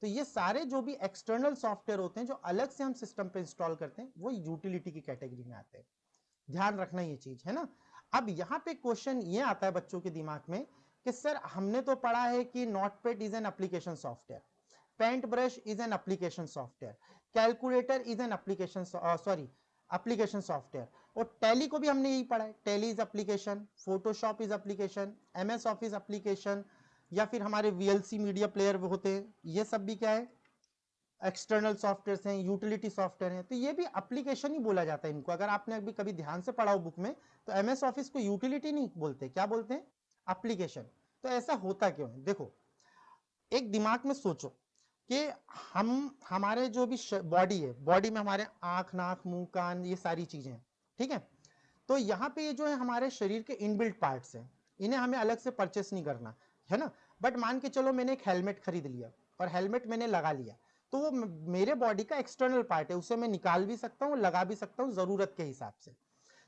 तो ये सारे जो भी एक्सटर्नल सॉफ्टवेयर होते हैं जो अलग से हम सिस्टम पे इंस्टॉल करते हैं वो यूटिलिटी की कैटेगरी में आते हैं, ध्यान रखना ये चीज, है ना। अब यहाँ पे क्वेश्चन ये आता है बच्चों के दिमाग में कि सर हमने तो पढ़ा है कि Notepad is an application software, paint brush is an application software, calculator is an application software, और टैली को भी हमने यही पढ़ा है, Tally is application, Photoshop is application, MS Office application, या फिर हमारे VLC मीडिया प्लेयर होते हैं, ये सब भी क्या है, एक्सटर्नल सॉफ्टवेयर हैं, यूटिलिटी सॉफ्टवेयर हैं। तो ये भी एप्लीकेशन ही बोला जाता है इनको। अगर आपने अभी कभी ध्यान से पढ़ा हो बुक में, तो MS ऑफिस को यूटिलिटी नहीं बोलते, क्या बोलते हैं, एप्लीकेशन। तो ऐसा होता क्यों है, देखो एक दिमाग में सोचो कि हम हमारे जो भी बॉडी है, बॉडी में हमारे आंख, नाक, मुंह, कान, ये सारी चीजें हैं, ठीक है। तो यहाँ पे ये जो है हमारे शरीर के इनबिल्ट पार्ट्स हैं, इन्हें हमें अलग से परचेस नहीं करना है ना। बट मान के चलो मैंने एक हेलमेट खरीद लिया और हेलमेट मैंने लगा लिया, तो वो मेरे बॉडी का एक्सटर्नल पार्ट है, उसे मैं निकाल भी सकता हूँ, लगा भी सकता हूँ जरूरत के हिसाब से।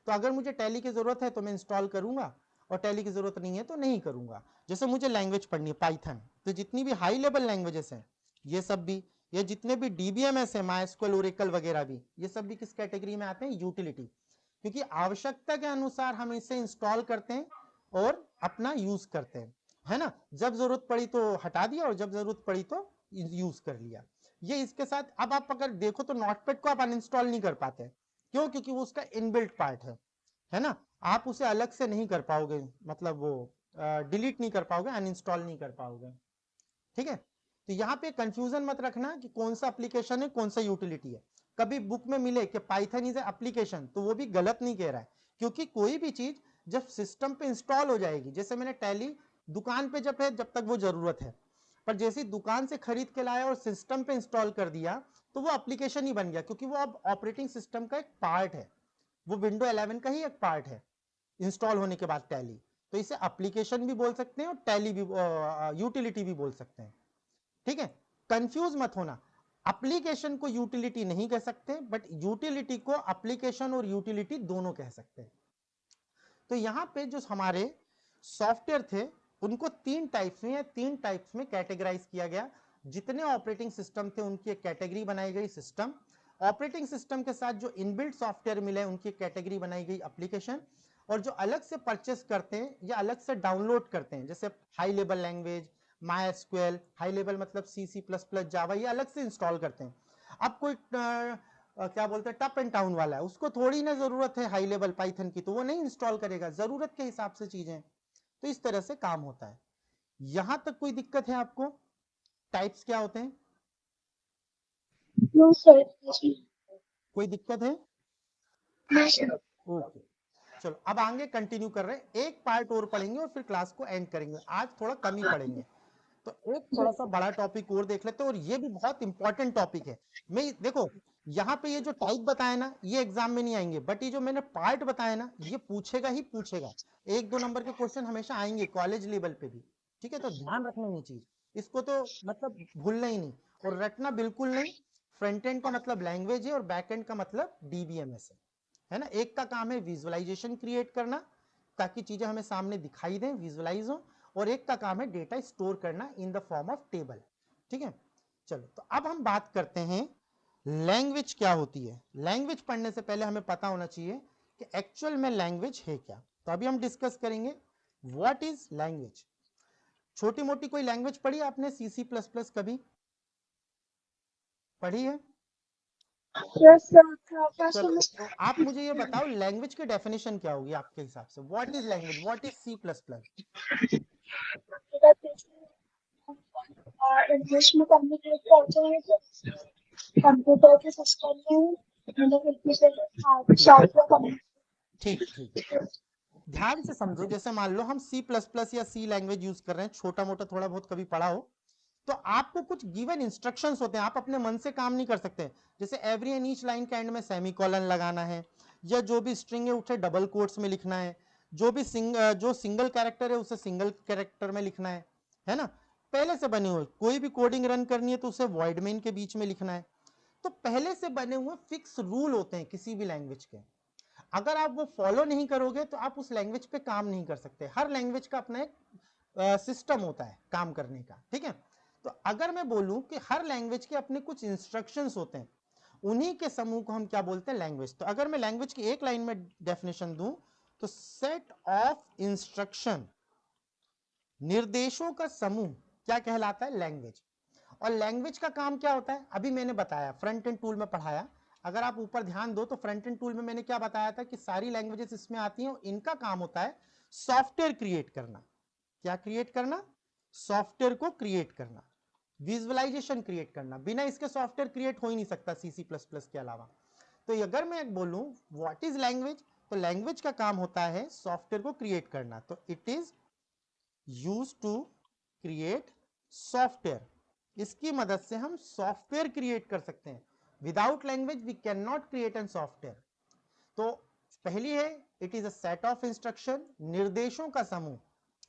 तो अगर मुझे टैली की जरूरत है तो मैं इंस्टॉल करूंगा, और टैली की जरूरत नहीं है तो नहीं करूंगा। जैसे मुझे लैंग्वेज पढ़नी है पाइथन, तो जितनी भी हाई लेवल लैंग्वेजेस हैं ये सब भी, या जितने भी DBMS है, माइस्क्वेल, ओरेकल वगैरह भी, ये सब भी किस कैटेगरी में आते हैं, यूटिलिटी। क्योंकि आवश्यकता के अनुसार हम इसे इंस्टॉल करते हैं और अपना यूज करते हैं, है ना। जब जरूरत पड़ी तो हटा दिया और जब जरूरत पड़ी तो यूज कर लिया। ये इसके साथ, अब आप अगर देखो तो नोटपैड को आप अनइंस्टॉल नहीं कर पाते, क्यों, क्योंकि वो उसका इनबिल्ट पार्ट है ना। आप उसे अलग से नहीं कर पाओगे, मतलब वो डिलीट नहीं कर पाओगे, अनइंस्टॉल नहीं कर पाओगे, ठीक है। तो यहाँ पे कंफ्यूजन मत रखना कि कौन सा एप्लीकेशन है कौन सा यूटिलिटी है। कभी बुक में मिले कि पाइथन इज एप्लीकेशन, तो वो भी गलत नहीं कह रहा है, क्योंकि कोई भी चीज जब सिस्टम पे इंस्टॉल हो जाएगी, जैसे मैंने टैली दुकान पे जब है जब तक वो जरूरत है, पर जैसे ही दुकान से खरीद के लाया और सिस्टम पे इंस्टॉल कर दिया, तो वो एप्लीकेशन ही बन गया, क्योंकि वो अब ऑपरेटिंग सिस्टम का एक पार्ट है, वो विंडो 11 का ही एक पार्ट है इंस्टॉल होने के बाद टैली। तो इसे एप्लीकेशन भी बोल सकते हैं और टैली भी, यूटिलिटी भी बोल सकते हैं, ठीक है। कंफ्यूज मत होना, एप्लीकेशन को यूटिलिटी नहीं कह सकते, बट यूटिलिटी को एप्लीकेशन और यूटिलिटी दोनों कह सकते हैं। तो यहां पे जो हमारे सॉफ्टवेयर थे उनको तीन टाइप्स में कैटेगराइज किया गया। जितने ऑपरेटिंग सिस्टम थे उनकी एक कैटेगरी बनाई गई सिस्टम, ऑपरेटिंग सिस्टम के साथ जो इनबिल्ट सॉफ्टवेयर मिले उनकी कैटेगरी बनाई गई एप्लीकेशन, और जो अलग से परचेस करते हैं या अलग से डाउनलोड करते हैं, जैसे high level language, MySQL, high level मतलब C++, जावा, ये अलग से इंस्टॉल करते हैं। अब कोई क्या बोलते हैं टप एंड टाउन वाला है, उसको थोड़ी ना जरूरत है हाई लेवल पाइथन की, तो वो नहीं इंस्टॉल करेगा, जरूरत के हिसाब से चीजें। तो इस तरह से काम होता है। यहां तक कोई दिक्कत है आपको, टाइप्स क्या होते हैं, No, sir. कोई दिक्कत है, No, sir. ओके। चलो अब आगे कंटिन्यू कर रहे हैं, एक पार्ट और पढ़ेंगे और फिर क्लास को एंड करेंगे, आज थोड़ा कम ही पढ़ेंगे। तो एक थोड़ा सा बड़ा टॉपिक और देख लेते हैं, और ये भी बहुत इंपॉर्टेंट टॉपिक है। मैं देखो यहाँ पे ये जो टाइप बताया ना ये एग्जाम में नहीं आएंगे, बट ये जो मैंने पार्ट बताया ना ये पूछेगा ही पूछेगा, 1-2 नंबर के क्वेश्चन हमेशा आएंगे कॉलेज लेवल पे भी, ठीक है। तो ध्यान रखना ये चीज, इसको तो मतलब भूलना ही नहीं और रटना बिल्कुल नहीं। फ्रंट एंड का मतलब लैंग्वेज है और बैक एंड का मतलब DBMS है ना। एक का काम है विजुअलाइजेशन क्रिएट करना ताकि चीजें हमें सामने दिखाई दें, विजुअलाइज हो, और एक का काम है डेटा स्टोर करना in the form of table, ठीक है। चलो तो अब हम बात करते हैं लैंग्वेज क्या होती है। लैंग्वेज पढ़ने से पहले हमें पता होना चाहिए कि एक्चुअल में लैंग्वेज है क्या। तो अभी हम डिस्कस करेंगे व्हाट इज लैंग्वेज। छोटी मोटी कोई लैंग्वेज पढ़ी आपने, C++ कभी पढ़ी है? Yes, sir. चलो Professor, तो आप मुझे ये बताओ लैंग्वेज की डेफिनेशन क्या होगी आपके हिसाब से, what is language, what is C++? that is English में कम्युनिकेट करते हैं तो कंप्यूटर के सिस्टम में मतलब एक दूसरे के साथ सॉफ्टवेयर कम्युनिकेट। ठीक ठीक, ध्यान से समझो, जैसे मान लो हम C++ या C लैंग्वेज यूज कर रहे हैं, छोटा मोटा थोड़ा बहुत कभी पढ़ा हो, तो आपको कुछ गिवन इंस्ट्रक्शंस होते हैं, आप अपने मन से काम नहीं कर सकते। जैसे एवरी एंड ईच लाइन के एंड में सेमीकोलन लगाना है, या जो भी स्ट्रिंग है उसे डबल कोट्स में लिखना है, जो भी जो सिंगल कैरेक्टर है उसे सिंगल कैरेक्टर में लिखना है ना। पहले से बने हुए कोई भी कोडिंग रन करनी है तो उसे वॉइड मेन के बीच में लिखना है। तो पहले से बने हुए फिक्स रूल होते हैं किसी भी लैंग्वेज के, अगर आप वो फॉलो नहीं करोगे तो आप उस लैंग्वेज पे काम नहीं कर सकते। हर लैंग्वेज का अपना एक सिस्टम होता है काम करने का, ठीक है। तो अगर मैं बोलूं कि हर लैंग्वेज के अपने कुछ इंस्ट्रक्शंस होते हैं, उन्हीं के समूह को हम क्या बोलते हैं, लैंग्वेज। तो अगर मैं लैंग्वेज की एक लाइन में डेफिनेशन दूं तो सेट ऑफ इंस्ट्रक्शन, निर्देशों का समूह क्या कहलाता है, लैंग्वेज। और लैंग्वेज का काम क्या होता है, अभी मैंने बताया फ्रंट एंड टूल में पढ़ाया। अगर आप ऊपर ध्यान दो तो फ्रंट एंड टूल में मैंने क्या बताया था कि सारी लैंग्वेजेस इसमें आती हैं और इनका काम होता है सॉफ्टवेयर क्रिएट करना। क्या क्रिएट करना, सॉफ्टवेयर को क्रिएट करना, विजुअलाइजेशन क्रिएट करना। बिना इसके सॉफ्टवेयर क्रिएट हो ही नहीं सकता C++ के अलावा। तो अगर मैं बोलूं व्हाट इज लैंग्वेज, तो लैंग्वेज का काम होता है सॉफ्टवेयर को क्रिएट करना। तो it is use to create software, इसकी मदद से हम सॉफ्टवेयर क्रिएट कर सकते हैं। Without language we can not create an software. तो पहली है it is a set of instruction, निर्देशों का समूह,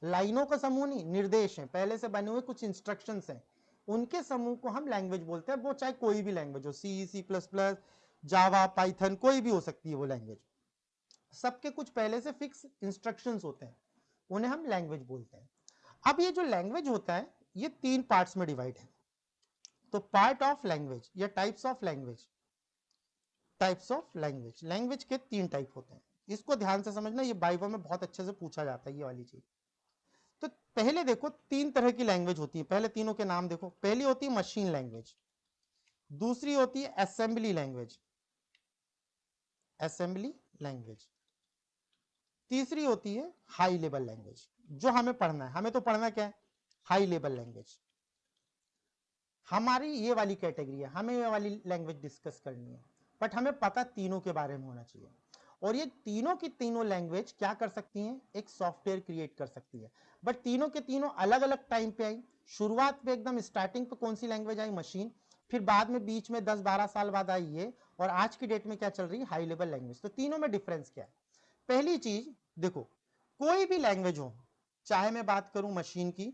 लाइनों का समूह नहीं, निर्देश हैं, पहले से बने हुए कुछ इंस्ट्रक्शंस हैं, उनके समूह को हम लैंग्वेज बोलते हैं। वो चाहे कोई भी लैंग्वेज हो, C++, जावा, पाइथन, कोई भी हो सकती है वो लैंग्वेज। सबके कुछ पहले से फिक्स इंस्ट्रक्शंस होते हैं, उन्हें हम लैंग्वेज बोलते हैं। अब ये जो लैंग्वेज होता है ये 3 पार्ट्स में डिवाइड है। तो पार्ट ऑफ लैंग्वेज या types of language, types of language, language के 3 टाइप होते हैं। इसको ध्यान से समझना, ये बाइबल में बहुत अच्छे से पूछा जाता है ये वाली चीज। तो पहले देखो 3 तरह की लैंग्वेज होती है, पहले तीनों के नाम देखो। पहली होती है मशीन लैंग्वेज, दूसरी होती है असेंबली लैंग्वेज, असेंबली लैंग्वेज, तीसरी होती है हाई लेवल लैंग्वेज। जो हमें पढ़ना है, हमें तो पढ़ना क्या है, हाई लेवल लैंग्वेज। हमारी ये वाली कैटेगरी है, हमें ये वाली लैंग्वेज डिस्कस करनी है, बट हमें पता तीनों के बारे में होना चाहिए। और ये तीनों की तीनों लैंग्वेज क्या कर सकती हैं, एक सॉफ्टवेयर क्रिएट कर सकती है। बट तीनों के तीनों अलग अलग टाइम पे आई। शुरुआत पे एकदम स्टार्टिंग पे कौन सी लैंग्वेज आई, मशीन, फिर बाद में बीच में 10-12 साल बाद आई ये, और आज की डेट में क्या चल रही है, हाई लेवल लैंग्वेज। तो तीनों में डिफरेंस क्या है। पहली चीज देखो, कोई भी लैंग्वेज हो, चाहे मैं बात करूं मशीन की,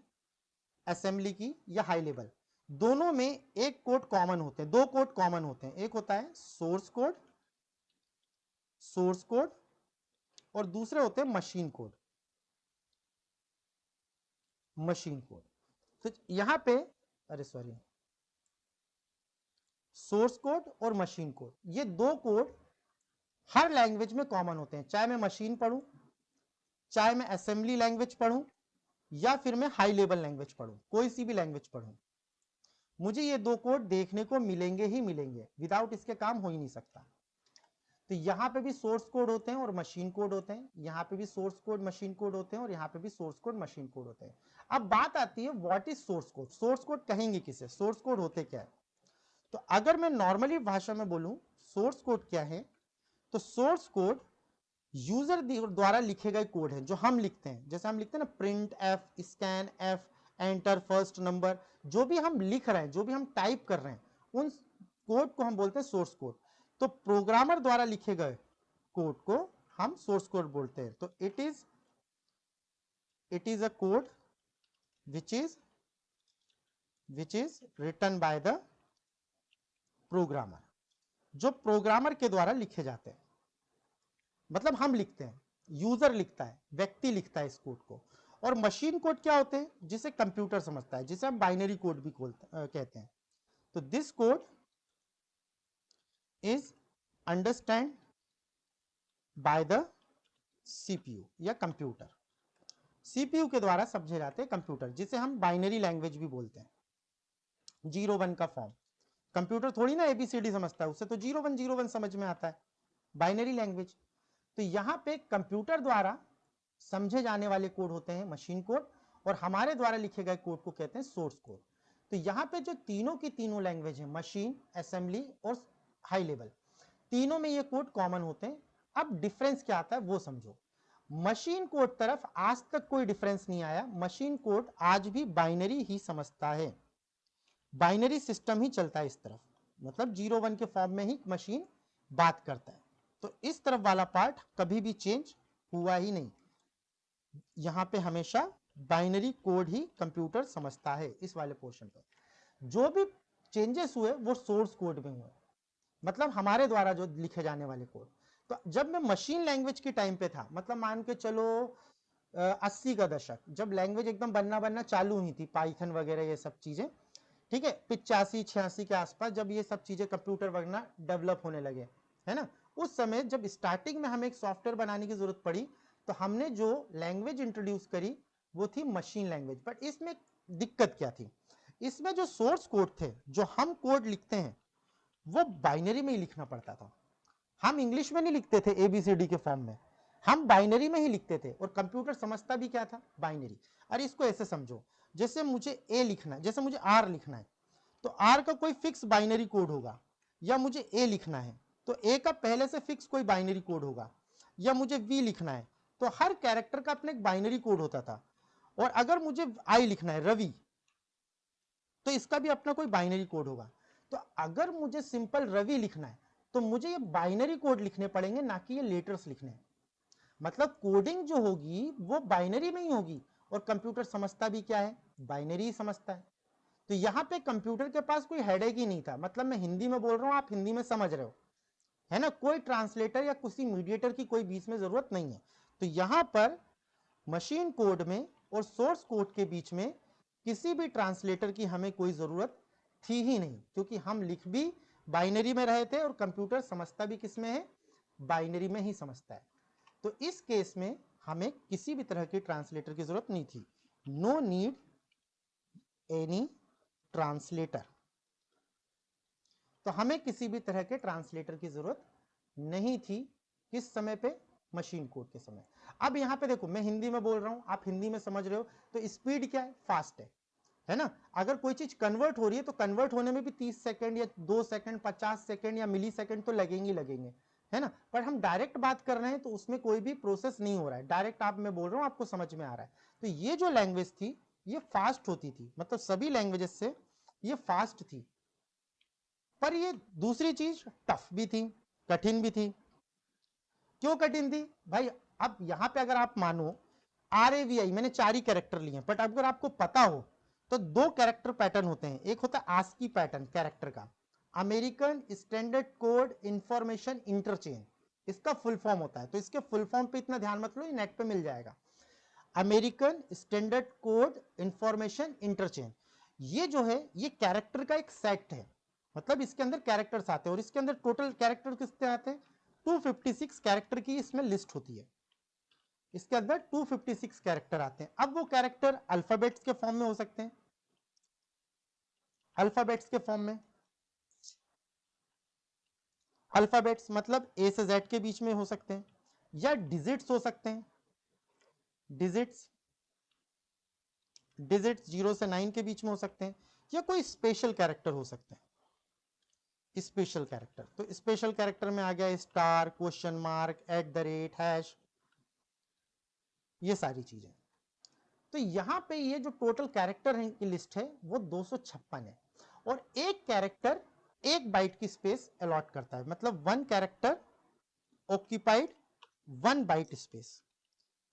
असेंबली की या हाई लेवल, दोनों में एक कोड कॉमन होते हैं, 2 कोड कॉमन होते हैं। एक होता है सोर्स कोड, सोर्स कोड, और दूसरे होते हैं मशीन कोड, मशीन कोड। तो यहां पे, अरे सॉरी, सोर्स कोड और मशीन कोड, ये 2 कोड हर लैंग्वेज में कॉमन होते हैं। चाहे मैं मशीन पढ़ूं, चाहे मैं असेंबली लैंग्वेज पढ़ूं, या फिर मैं हाई लेवल लैंग्वेज पढ़ूं, कोई सी भी लैंग्वेज पढ़ूं, मुझे ये 2 कोड देखने को मिलेंगे ही मिलेंगे, विदाउट इसके काम हो ही नहीं सकता। तो यहां पे भी सोर्स कोड होते हैं और मशीन कोड होते हैं, यहां पे भी सोर्स कोड मशीन कोड होते हैं, और यहां पे भी सोर्स कोड मशीन कोड होते हैं। अब बात आती है what is source code, source code कहेंगे किसे, सोर्स कोड होते क्या है। तो अगर मैं नॉर्मली भाषा में बोलूं सोर्स कोड क्या है, तो सोर्स कोड यूजर द्वारा लिखे गए कोड है, जो हम लिखते हैं। जैसे हम लिखते हैं ना, print F, scan F, enter first number, जो भी हम लिख रहे हैं, जो भी हम टाइप कर रहे हैं, उन कोड को हम बोलते हैं सोर्स कोड। तो प्रोग्रामर द्वारा लिखे गए कोड को हम सोर्स कोड बोलते हैं। तो it is a code which is written by the programmer, जो प्रोग्रामर के द्वारा लिखे जाते हैं। मतलब हम लिखते हैं, यूजर लिखता है, व्यक्ति लिखता है इस कोड को। और मशीन कोड क्या होते हैं, जिसे कंप्यूटर समझता है, जिसे हम बाइनरी कोड भी कहते हैं। तो this code is understand by the CPU या कंप्यूटर, सीपीयू के द्वारा समझे जाते हैं कंप्यूटर, जिसे हम बाइनरी लैंग्वेज भी बोलते हैं। 0-1 का फॉर्म, कंप्यूटर थोड़ी ना एबीसीडी समझता है, उससे तो 0-1 समझ में आता है, बाइनरी लैंग्वेज। तो यहां पे कंप्यूटर द्वारा समझे जाने वाले कोड होते हैं मशीन कोड, और हमारे द्वारा लिखे गए कोड को कहते हैं सोर्स कोड। तो यहां पे जो तीनों की तीनों लैंग्वेज है, मशीन, असेंबली और हाई लेवल, तीनों में ये कोड कॉमन होते हैं। अब डिफरेंस क्या आता है वो समझो। मशीन कोड तरफ आज तक कोई डिफरेंस नहीं आया, मशीन कोड आज भी बाइनरी ही समझता है, बाइनरी सिस्टम ही चलता है इस तरफ, मतलब 0-1 के फॉर्म में ही मशीन बात करता है। तो इस तरफ वाला पार्ट कभी भी चेंज हुआ ही नहीं, यहां पे हमेशा बाइनरी कोड ही कंप्यूटर समझता है। इस वाले पोर्शन पर जो भी चेंजेस हुए वो सोर्स कोड में हुए, मतलब हमारे द्वारा जो लिखे जाने वाले कोड। तो जब मैं मशीन लैंग्वेज के टाइम पे था, मतलब मान के चलो 80 का दशक, जब लैंग्वेज एकदम बनना चालू हुई थी, पाइथन वगैरह ये सब चीजें, ठीक है, 85-86 के आसपास, जब ये सब चीजें कंप्यूटर वगैरह डेवलप होने लगे, है ना, उस समय जब स्टार्टिंग में हमें एक सॉफ्टवेयर बनाने की जरूरत पड़ी, तो हमने जो लैंग्वेज इंट्रोड्यूस करी वो थी मशीन लैंग्वेज। बट इसमें दिक्कत क्या थी, इसमें जो सोर्स कोड थे, जो हम कोड लिखते हैं, वो बाइनरी में ही लिखना पड़ता था। हम इंग्लिश में नहीं लिखते थे एबीसीडी के फॉर्म में, हम बाइनरी में ही लिखते थे, और कंप्यूटर समझता भी क्या था, बाइनरी। अरे इसको ऐसे समझो, जैसे मुझे ए लिखना है, जैसे मुझे आर लिखना है तो आर का कोई फिक्स बाइनरी कोड होगा, या मुझे ए लिखना है तो ए का पहले से फिक्स कोई बाइनरी कोड होगा, या मुझे वी लिखना है तो हर कैरेक्टर का अपना एक बाइनरी कोड होता था। और अगर मुझे आई लिखना है रवि तो इसका भी अपना कोई बाइनरी कोड होगा। तो अगर मुझे सिंपल रवि लिखना है तो मुझे ये बाइनरी कोड लिखने पड़ेंगे, ना कि ये लेटर्स लिखने हैं। मतलब कोडिंग जो होगी वो बाइनरी में ही होगी, और कंप्यूटर समझता भी क्या है, बाइनरी ही समझता है। तो यहाँ पे कंप्यूटर के पास कोई हेडेक ही नहीं था। मतलब मैं हिंदी में बोल रहा हूँ, आप हिंदी में समझ रहे हो, है ना, कोई ट्रांसलेटर या किसी मीडिएटर की कोई बीच में जरूरत नहीं है। तो यहाँ पर मशीन कोड में और सोर्स कोड के बीच में किसी भी ट्रांसलेटर की हमें कोई जरूरत थी ही नहीं, क्योंकि हम लिख भी बाइनरी में रहे थे और कंप्यूटर समझता भी किस में है, बाइनरी में ही समझता है। तो इस केस में हमें किसी भी तरह की ट्रांसलेटर की जरूरत नहीं थी। No need any translator. तो हमें किसी भी तरह के ट्रांसलेटर की जरूरत नहीं थी। किस समय पे, मशीन कोड के समय। अब यहां पे देखो मैं हिंदी में बोल रहा हूं, आप हिंदी में समझ रहे हो, तो स्पीड क्या है, फास्ट है ना। अगर कोई चीज कन्वर्ट हो रही है तो कन्वर्ट होने में भी 30 सेकंड या 2 सेकंड 50 सेकंड या मिली सेकंड तो लगेंगे लगेंगे, है ना। पर हम डायरेक्ट बात कर रहे हैं तो उसमें कोई भी प्रोसेस नहीं हो रहा है, डायरेक्ट आप, मैं बोल रहा हूं आपको समझ में आ रहा है। तो ये जो लैंग्वेज थी ये फास्ट होती थी, मतलब सभी लैंग्वेजेस से ये फास्ट थी। पर ये दूसरी चीज टफ भी थी, कठिन भी थी। क्यों कठिन थी भाई, अब यहां पे अगर आप मानो RAVI मैंने 4 ही कैरेक्टर लिए, बट अगर आपको पता हो तो 2 कैरेक्टर पैटर्न होते हैं। एक होता है ASCII पैटर्न कैरेक्टर का, American standard code information interchange, इसका फुल फॉर्म होता है। तो इसके फुल फॉर्म पे इतना ध्यान मत लो, ये नेट पे मिल जाएगा। American standard code information interchange, ये जो है ये कैरेक्टर का एक सेट है, मतलब इसके अंदर कैरेक्टर्स आते हैं, और इसके अंदर टोटल कैरेक्टर कितने आते हैं, 256 कैरेक्टर की इसमें लिस्ट होती है। इसके अंदर 256 कैरेक्टर आते हैं। अब वो कैरेक्टर अल्फाबेट्स के फॉर्म में हो सकते हैं, अल्फाबेट्स के फॉर्म में, अल्फाबेट्स मतलब A से Z के बीच में हो सकते हैं, या डिजिट्स हो सकते हैं, डिजिट्स, डिजिट्स 0 से 9 के बीच में हो सकते हैं, या कोई स्पेशल कैरेक्टर हो सकते हैं, स्पेशल कैरेक्टर। तो स्पेशल कैरेक्टर में आ गया स्टार, क्वेश्चन मार्क, @ हैश, ये सारी चीजें। तो यहां पे ये जो टोटल कैरेक्टर की लिस्ट है वो 256 है, और एक कैरेक्टर 1 बाइट की स्पेस अलॉट करता है, मतलब 1 कैरेक्टर ऑक्यूपाइड 1 बाइट स्पेस,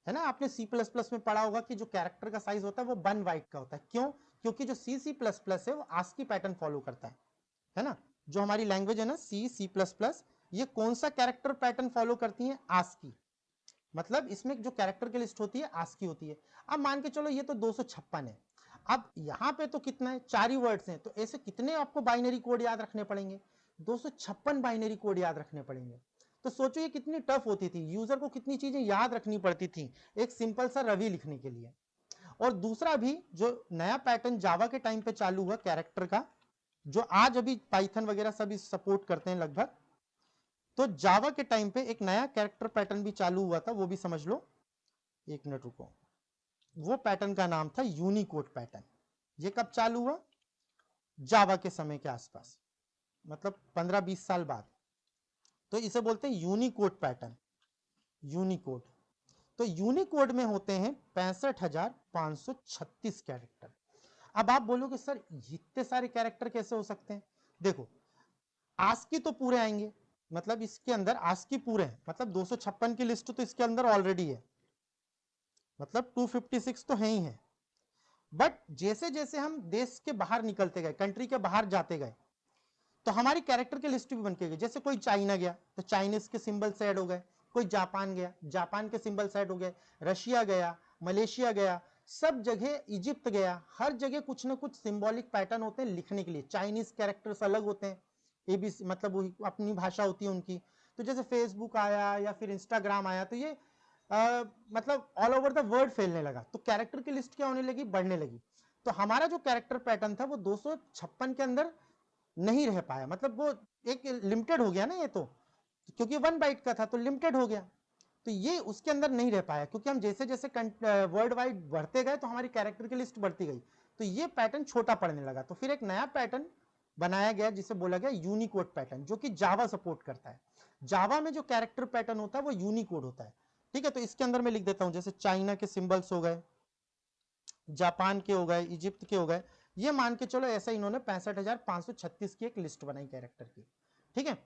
है ना। आपने C++ में पढ़ा होगा कि जो कैरेक्टर का साइज होता है वो 1 बाइट का होता है। क्यों, क्योंकि जो C++ है वो ASCII पैटर्न फॉलो करता है ना। जो हमारी लैंग्वेज है ना C++, ये कौन सा कैरेक्टर पैटर्न फॉलो करती है, ASCII। मतलब इसमें जो कैरेक्टर की लिस्ट होती है ASCII होती है। अब मान के चलो ये तो 256 है, अब यहाँ पे तो कितना है, 4 ही वर्ड्स हैं, तो ऐसे कितने आपको बाइनरी कोड याद रखने पड़ेंगे, 256 बाइनरी कोड याद रखने पड़ेंगे। तो सोचो ये कितनी टफ होती थी, यूजर को कितनी चीजें याद रखनी पड़ती थी एक सिंपल सा रवि लिखने के लिए। और दूसरा भी जो नया पैटर्न जावा के टाइम पे चालू हुआ कैरेक्टर का, जो आज अभी पाइथन वगैरह सभी सपोर्ट करते हैं लगभग, तो जावा के टाइम पे एक नया कैरेक्टर पैटर्न भी चालू हुआ था, वो भी समझ लो। एक मिनट रुको, वो पैटर्न का नाम था यूनिकोड पैटर्न। ये कब चालू हुआ, जावा के समय के आसपास, मतलब 15-20 साल बाद। तो इसे बोलते हैं यूनिकोड पैटर्न, यूनिकोड। तो यूनिकोड में होते हैं 65,536 कैरेक्टर। अब आप बोलोगे सर इतने सारे कैरेक्टर कैसे हो सकते हैं। देखो ASCII तो पूरे आएंगे, मतलब इसके अंदर ASCII पूरे हैं, मतलब 256 की लिस्ट तो इसके अंदर ऑलरेडी है, मतलब 256 तो है ही है। बट जैसे जैसे हम देश के बाहर निकलते गए, कंट्री के बाहर जाते गए, तो हमारी कैरेक्टर की लिस्ट भी बन के गई। जैसे कोई चाइना गया तो चाइनीज के सिंबल ऐड हो गए, कोई जापान गया जापान के सिंबल्स ऐड हो गए, रशिया गया, मलेशिया गया, सब जगह, इजिप्ट गया, हर जगह कुछ ना कुछ सिंबॉलिक पैटर्न होते हैं लिखने के लिए। चाइनीज कैरेक्टर्स अलग होते हैं, ABC मतलब वही अपनी भाषा होती है उनकी। तो जैसे फेसबुक आया या फिर इंस्टाग्राम आया तो ये मतलब ऑल ओवर द वर्ल्ड फैलने लगा, तो कैरेक्टर की लिस्ट क्या होने लगी, बढ़ने लगी। तो हमारा जो कैरेक्टर पैटर्न था वो 256 के अंदर नहीं रह पाया, मतलब वो एक लिमिटेड हो गया ना ये तो, क्योंकि 1 बाइट का था तो लिमिटेड हो गया। तो ये उसके अंदर नहीं रह पाया, क्योंकि हम जैसे जैसे वर्ल्ड वाइड बढ़ते गए तो हमारी कैरेक्टर की लिस्ट बढ़ती गई, तो ये पैटर्न छोटा पड़ने लगा। तो फिर एक नया पैटर्न बनाया गया जिसे बोला गया यूनिकोड पैटर्न, जो कि जावा सपोर्ट करता है। जावा में जो कैरेक्टर पैटर्न होता है वो यूनिकोड होता है। ठीक है, तो इसके अंदर मैं लिख देता हूं, जैसे चाइना के सिंबल्स हो गए, जापान के हो गए, इजिप्ट के हो गए, ये मान के चलो ऐसा इन्होंने 65,536 की एक लिस्ट बनाई कैरेक्टर की। ठीक है,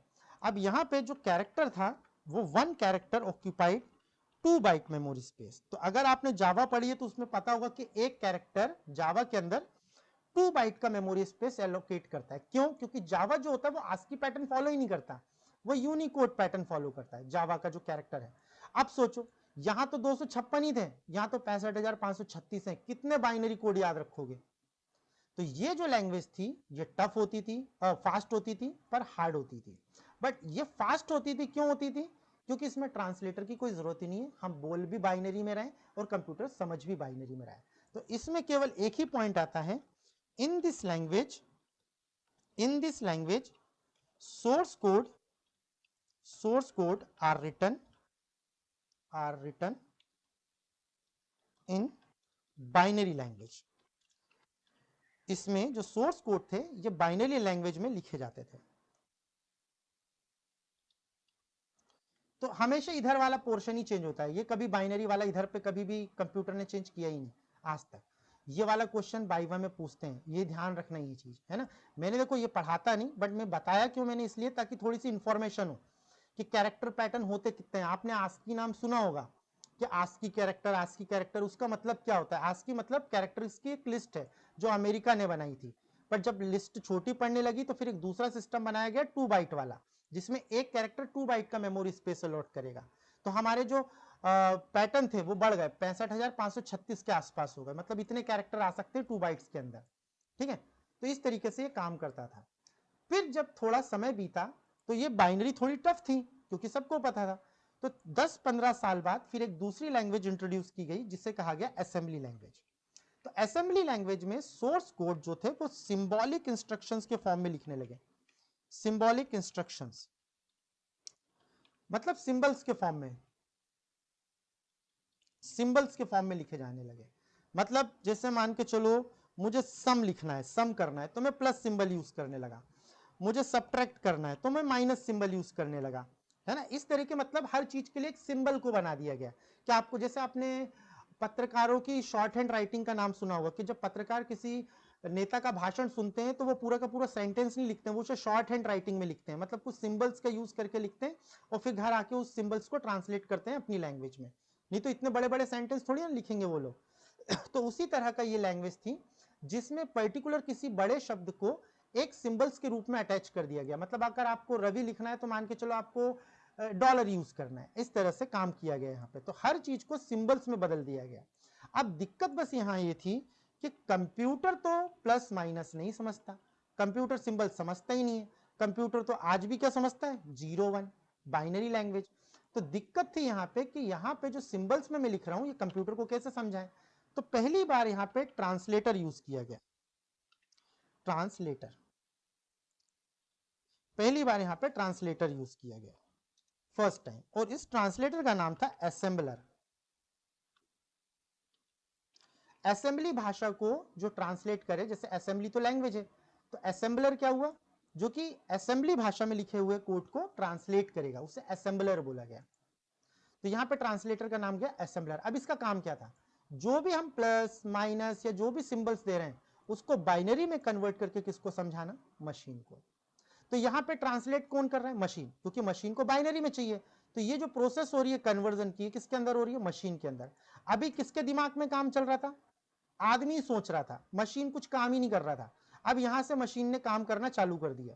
अब यहां पे जो कैरेक्टर था वो 1 character occupied 2 byte memory space. तो अगर आपने जावा पढ़ी है तो उसमें पता होगा कि एक कैरेक्टर जावा के अंदर 2 बाइट का मेमोरी स्पेस एलोकेट करता है। क्यों? क्योंकि जावा जो होता है वो आस्की पैटर्न फॉलो ही नहीं करता, वो यूनिकोड पैटर्न फॉलो करता है जावा का जो कैरेक्टर है। अब सोचो, यहां तो 256 ही थे, यहां तो 65,536 है, कितने बाइनरी कोड याद रखोगे? तो ये जो लैंग्वेज थी ये टफ होती थी, फास्ट होती थी, पर हार्ड होती थी। बट ये फास्ट होती थी, क्यों होती थी? क्योंकि इसमें ट्रांसलेटर की कोई जरूरत ही नहीं है, हम बोल भी बाइनरी में रहे और कंप्यूटर समझ भी बाइनरी में रहे। तो इसमें केवल एक ही पॉइंट आता है, इन this language source code are written in binary language। इसमें जो सोर्स कोड थे ये बाइनरी लैंग्वेज में लिखे जाते थे। तो हमेशा इधर वाला पोर्शन ही चेंज होता है, ये कभी बाइनरी वाला इधर पे कभी भी कंप्यूटर ने चेंज किया ही नहीं आज तक। ये वाला क्वेश्चन बाइवा में पूछते हैं, ये ध्यान रखना, ये चीज है ना। मैंने देखो ये पढ़ाता नहीं, बट मैं बताया क्यों मैंने, इसलिए ताकि थोड़ी सी इंफॉर्मेशन हो कि कैरेक्टर पैटर्न होते कितने हैं। आपने आस्की नाम सुना होगा कि आस्की कैरेक्टर, उसका मतलब क्या होता है? आस्की मतलब कैरेक्टर्स की एक लिस्ट है जो अमेरिका ने बनाई थी, पर जब लिस्ट छोटी पड़ने लगी तो फिर एक दूसरा सिस्टम बनाया गया 2 बाइट वाला, जिसमें एक कैरेक्टर 2 बाइट का मेमोरी स्पेस अलॉट करेगा। तो हमारे जो पैटर्न थे वो बढ़ गए, 65,536 के आसपास हो गए, मतलब इतने कैरेक्टर आ सकते हैं 2 बाइट्स के अंदर। ठीक है, तो इस तरीके से ये काम करता था। फिर जब थोड़ा समय बीता तो ये बाइनरी थोड़ी टफ थी, क्योंकि सबको पता था। तो 10-15 साल बाद फिर एक दूसरी लैंग्वेज इंट्रोड्यूस की गई जिसे कहा गया असेंबली लैंग्वेज। तो असेंबली लैंग्वेज में सोर्स कोड जो थे वो सिंबॉलिक इंस्ट्रक्शंस के फॉर्म में लिखने लगे। सिंबॉलिक इंस्ट्रक्शंस मतलब सिंबल्स के फॉर्म में, सिंबल्स के फॉर्म में लिखे जाने लगे। मतलब जैसे मान के चलो मुझे सम लिखना है, सम करना है, तो मैं प्लस सिंबल यूज करने लगा। मुझे सब्ट्रैक्ट करना है तो मैं माइनस सिंबल यूज करने लगा, है ना। इस तरीके मतलब हर चीज के लिए एक सिंबल को बना दिया गया। क्या आपको, जैसे आपने पत्रकारों की शॉर्ट हैंड राइटिंग का नाम सुना होगा कि जब पत्रकार किसी नेता का भाषण सुनते हैं तो वो पूरा का पूरा सेंटेंस नहीं लिखते हैं, वो उसे शॉर्ट हैंड राइटिंग में लिखते हैं, मतलब कुछ सिंबल्स का यूज करके लिखते हैं और फिर घर आके उस सिंबल्स को ट्रांसलेट करते हैं अपनी लैंग्वेज में। नहीं तो इतने बड़े बड़े सेंटेंस थोड़ी ना लिखेंगे वो लोग। तो उसी तरह का ये लैंग्वेज थी जिसमें पर्टिकुलर किसी बड़े शब्द को एक सिंबल्स के रूप में अटैच कर दिया गया। मतलब अगर आपको रवि लिखना है तो मान के चलो आपको डॉलर यूज करना है, इस तरह से काम किया गया यहाँ पे। तो हर चीज को सिंबल्स में बदल दिया गया। अब दिक्कत बस यहाँ ये थी कि कंप्यूटर तो प्लस माइनस नहीं समझता, कंप्यूटर सिंबल समझता ही नहीं है। कंप्यूटर तो आज भी क्या समझता है? 0-1 बाइनरी लैंग्वेज। तो दिक्कत थी यहाँ पे कि यहाँ पे जो सिंबल्स में मैं लिख रहा हूँ ये कंप्यूटर को कैसे समझाएं। तो पहली बार यहाँ पे ट्रांसलेटर यूज किया गया, ट्रांसलेटर, पहली बार यहाँ पे ट्रांसलेटर यूज किया गया फर्स्ट टाइम, और इस ट्रांसलेटर का नाम था असेंबलर। असेंबली भाषा को जो ट्रांसलेट करे, जैसे असेंबली तो लैंग्वेज है, तो असेंबलर क्या हुआ, जो कि असेंबली भाषा में लिखे हुए कोड को ट्रांसलेट करेगा, उसे असेंबलर बोला गया। तो यहाँ पे ट्रांसलेटर का नाम गया असेंबलर। अब इसका काम क्या था, जो भी हम प्लस माइनस या जो भी सिंबल्स दे रहे हैं उसको बाइनरी में कन्वर्ट करके किसको समझाना? मशीन को। तो यहाँ पे ट्रांसलेट कौन कर रहा है? मशीन, क्योंकि मशीन को बाइनरी में चाहिए। तो ये जो प्रोसेस हो रही है कन्वर्जन की, किसके अंदर हो रही है? मशीन के अंदर। अभी किसके दिमाग में काम चल रहा था? आदमी सोच रहा था, मशीन कुछ काम ही नहीं कर रहा था। अब यहां से मशीन ने काम करना चालू कर दिया,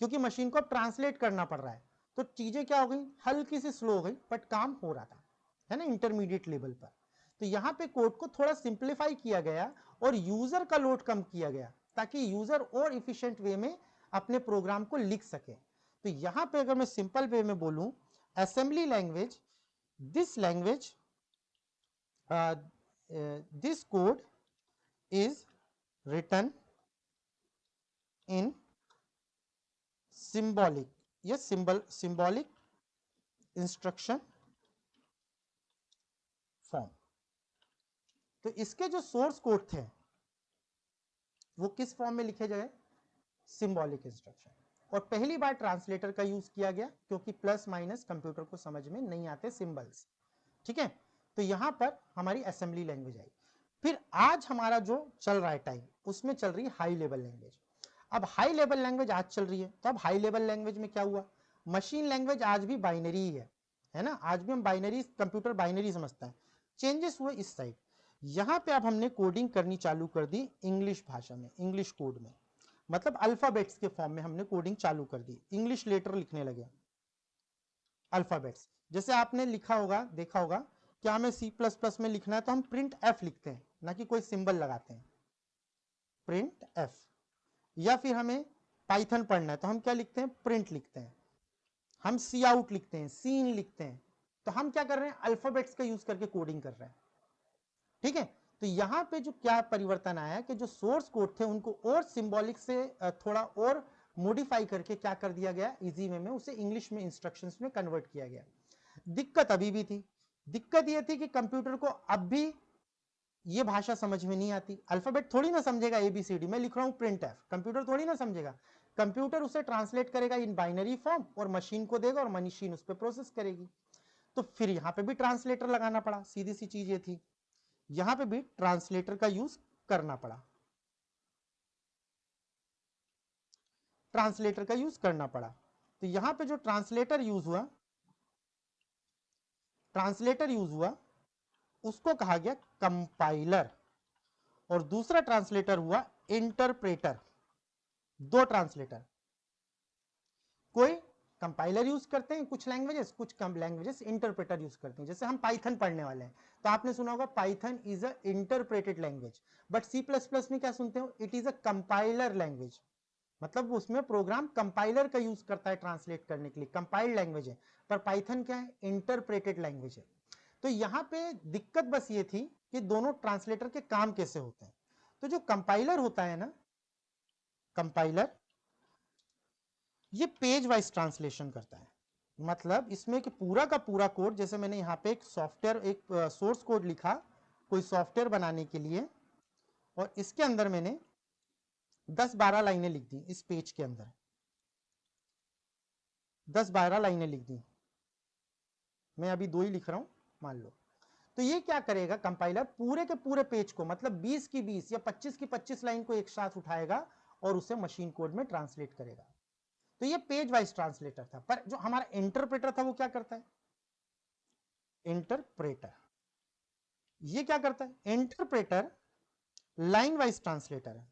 क्योंकि मशीन को अब ट्रांसलेट करना पड़ रहा है। तो चीजें क्या हो गई, हल्की सी स्लो हो गई, बट काम हो रहा था, है ना, इंटरमीडिएट लेवल पर। तो यहाँ पे कोड को थोड़ा सिंप्लीफाई किया गया और यूजर का लोड कम किया गया, ताकि यूजर और इफिशिएंट वे में अपने प्रोग्राम को लिख सके। तो यहाँ पे अगर मैं सिंपल वे में बोलूं, assembly language, this language, this code is written in symbolic, yes, symbolic instruction form. तो इसके जो सोर्स कोड थे वो किस फॉर्म में लिखे गए? Symbolic instruction. और पहली बार ट्रांसलेटर का यूज किया गया क्योंकि प्लस माइनस कंप्यूटर को समझ में नहीं आते सिंबल्स। ठीक है, तो यहां पर हमारी असेंबली लैंग्वेज आई। फिर आज हमारा जो चल रहा है टाइम, उसमें चल रही है हाई लेवल लैंग्वेज। अब हाई लेवल लैंग्वेज आज चल रही है, तो अब हाई लेवल लैंग्वेज में क्या हुआ? मशीन लैंग्वेज आज भी बाइनरी ही है ना, आज भी हम बाइनरी, कंप्यूटर बाइनरी समझता है। चेंजेस हुए इस साइड, यहां पे अब हमने कोडिंग करनी चालू कर दी इंग्लिश भाषा में, इंग्लिश कोड में, मतलब अल्फाबेट्स के फॉर्म में हमने कोडिंग चालू कर दी, इंग्लिश लेटर लिखने लगे अल्फाबेट्स। जैसे आपने लिखा होगा, देखा होगा कि हमें C++ में लिखना है तो हम प्रिंट एफ लिखते हैं, ना कि कोई सिंबल लगाते हैं, प्रिंट एफ। या फिर हमें पाइथन पढ़ना है तो हम क्या लिखते हैं? प्रिंट लिखते हैं। हम सी आउट लिखते हैं, सीन लिखते हैं। तो हम क्या कर रहे हैं? अल्फाबेट्स का यूज करके कोडिंग कर रहे हैं। ठीक है, तो यहां पे जो क्या परिवर्तन आया कि जो सोर्स कोड थे उनको और सिंबॉलिक से थोड़ा और मॉडिफाई करके क्या कर दिया गया? इजी वे में उसे इंग्लिश में इंस्ट्रक्शंस में कन्वर्ट किया गया। दिक्कत अभी भी थी, दिक्कत यह थी कि कंप्यूटर को अब भी ये भाषा समझ में नहीं आती। अल्फाबेट थोड़ी ना समझेगा एबीसीडी, मैं लिख रहा हूं प्रिंट एफ, कंप्यूटर थोड़ी ना समझेगा। कंप्यूटर उसे ट्रांसलेट करेगा इन बाइनरी फॉर्म और मशीन को देगा और मशीन उस पर प्रोसेस करेगी। तो फिर यहां पे भी ट्रांसलेटर लगाना पड़ा, सीधी सी चीज ये थी, यहां पे भी ट्रांसलेटर का यूज करना पड़ा, ट्रांसलेटर का यूज करना पड़ा। तो यहां पे जो ट्रांसलेटर यूज हुआ, ट्रांसलेटर यूज हुआ, उसको कहा गया कंपाइलर, और दूसरा ट्रांसलेटर हुआ इंटरप्रेटर। दो ट्रांसलेटर, कोई कंपाइलर यूज करते हैं कुछ लैंग्वेजेस, कुछ कम लैंग्वेजेस इंटरप्रेटर यूज करते हैं। जैसे हम पाइथन पढ़ने वाले हैं तो आपने सुना होगा Python is a interpreted language, but C++ में क्या सुनते हो? It is a compiler language. मतलब उसमें प्रोग्राम कंपाइलर का यूज करता है ट्रांसलेट करने के लिए, कंपाइल्ड लैंग्वेज है। पर पाइथन क्या है? इंटरप्रेटेड लैंग्वेज है। तो यहां पे दिक्कत बस ये थी कि दोनों ट्रांसलेटर के काम कैसे होते हैं। तो जो कंपाइलर होता है ना, कंपाइलर ये पेज वाइज ट्रांसलेशन करता है। मतलब इसमें कि पूरा का पूरा कोड, जैसे मैंने यहाँ पे एक सॉफ्टवेयर, एक सोर्स कोड लिखा कोई सॉफ्टवेयर बनाने के लिए, और इसके अंदर मैंने 10-12 लाइनें लिख दी, इस पेज के अंदर 10-12 लाइनें लिख दी, मैं अभी 2 ही लिख रहा हूं मान लो। तो ये क्या करेगा कंपाइलर? पूरे के पूरे पेज को, मतलब 20 की 20 या 25 की 25 लाइन को एक साथ उठाएगा और उसे मशीन कोड में ट्रांसलेट करेगा। तो ये पेज वाइज ट्रांसलेटर था। पर जो हमारा इंटरप्रेटर था वो क्या करता है? इंटरप्रेटर ये क्या करता है? इंटरप्रेटर लाइन वाइज ट्रांसलेटर है।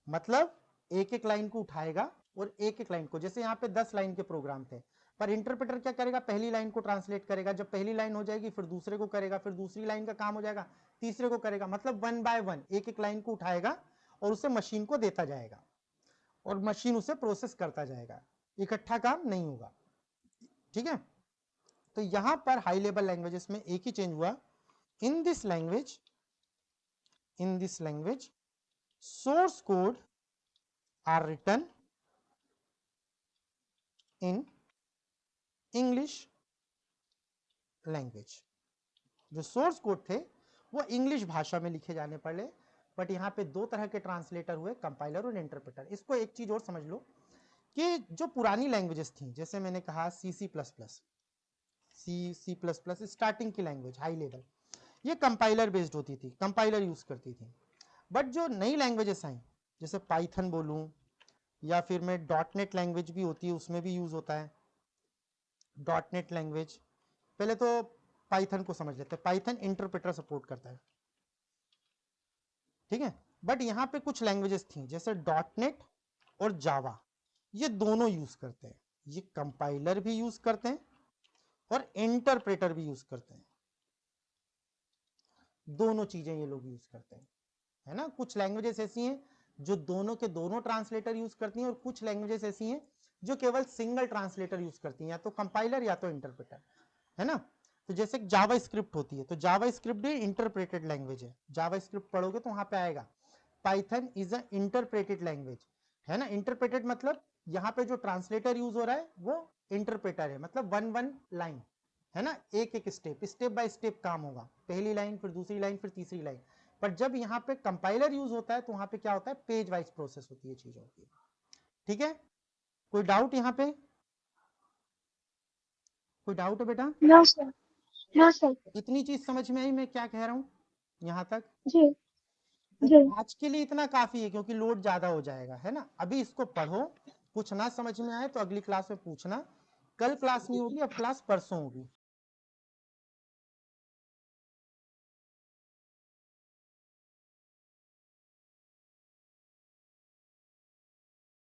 मतलब एक एक लाइन को उठाएगा और एक एक लाइन को, जैसे यहाँ पे 10 लाइन के प्रोग्राम थे, पर इंटरप्रेटर क्या करेगा? पहली लाइन को ट्रांसलेट करेगा, जब पहली लाइन हो जाएगी फिर दूसरे को करेगा, फिर दूसरी लाइन का काम हो जाएगा तीसरे को करेगा। मतलब 1 बाय 1 एक एक लाइन को उठाएगा और उसे मशीन को देता जाएगा और मशीन उसे प्रोसेस करता जाएगा, इकट्ठा काम नहीं होगा। ठीक है, तो यहां पर हाई लेवल लैंग्वेजेस में एक ही चेंज हुआ, in this language, in this language source code are written in English language. जो सोर्स कोड थे वो इंग्लिश भाषा में लिखे जाने पड़े। बट यहाँ पे 2 तरह के ट्रांसलेटर हुए, कंपाइलर और इंटरप्रेटर। इसको एक चीज और समझ लो कि जो पुरानी लैंग्वेजेस थी, जैसे मैंने कहा C++, स्टार्टिंग की लैंग्वेज हाई लेवल, ये कंपाइलर बेस्ड होती थी, कंपाइलर यूज करती थी। बट जो नई लैंग्वेजेस आई, जैसे पाइथन बोलूं, या फिर मैं .NET लैंग्वेज भी होती है उसमें भी यूज होता है .NET लैंग्वेज। पहले तो पाइथन को समझ लेते हैं, पाइथन इंटरप्रेटर सपोर्ट करता है। ठीक है, बट यहाँ पे कुछ लैंग्वेजेस थी जैसे .NET और जावा, ये दोनों यूज करते हैं, ये कंपाइलर भी यूज करते हैं और इंटरप्रेटर भी यूज करते हैं, दोनों चीजें ये लोग यूज करते हैं, है ना। कुछ लैंग्वेजेस ऐसी हैं जो दोनों के दोनों ट्रांसलेटर यूज करती हैं, और कुछ लैंग्वेजेस ऐसी हैं जो केवल सिंगल ट्रांसलेटर यूज करती हैं, या तो कंपाइलर या तो इंटरप्रेटर, है ना। तो जैसे जावा स्क्रिप्ट होती है, तो जावा स्क्रिप्ट भी इंटरप्रेटेड लैंग्वेज है। जावा स्क्रिप्ट पढ़ोगे तो वहां पे आएगा Python is a interpreted language, है ना। इंटरप्रेटेड मतलब यहाँ पे जो ट्रांसलेटर यूज हो रहा है वो इंटरप्रेटर है, मतलब 1 1 लाइन, है ना, एक एक स्टेप बाय स्टेप काम होगा, पहली लाइन फिर दूसरी लाइन फिर तीसरी लाइन। पर जब यहाँ पे कंपाइलर यूज होता है तो वहां पे क्या होता है, पेज वाइज प्रोसेस होती है चीजों की। ठीक है, कोई डाउट यहाँ पे, कोई डाउट है बेटा? No sir, no sir. इतनी चीज समझ में आई मैं क्या कह रहा हूँ यहाँ तक? जी तो जी। आज के लिए इतना काफी है क्योंकि लोड ज्यादा हो जाएगा, है ना। अभी इसको पढ़ो, कुछ ना समझ में आए तो अगली क्लास में पूछना। कल क्लास नहीं होगी, अब क्लास परसों होगी।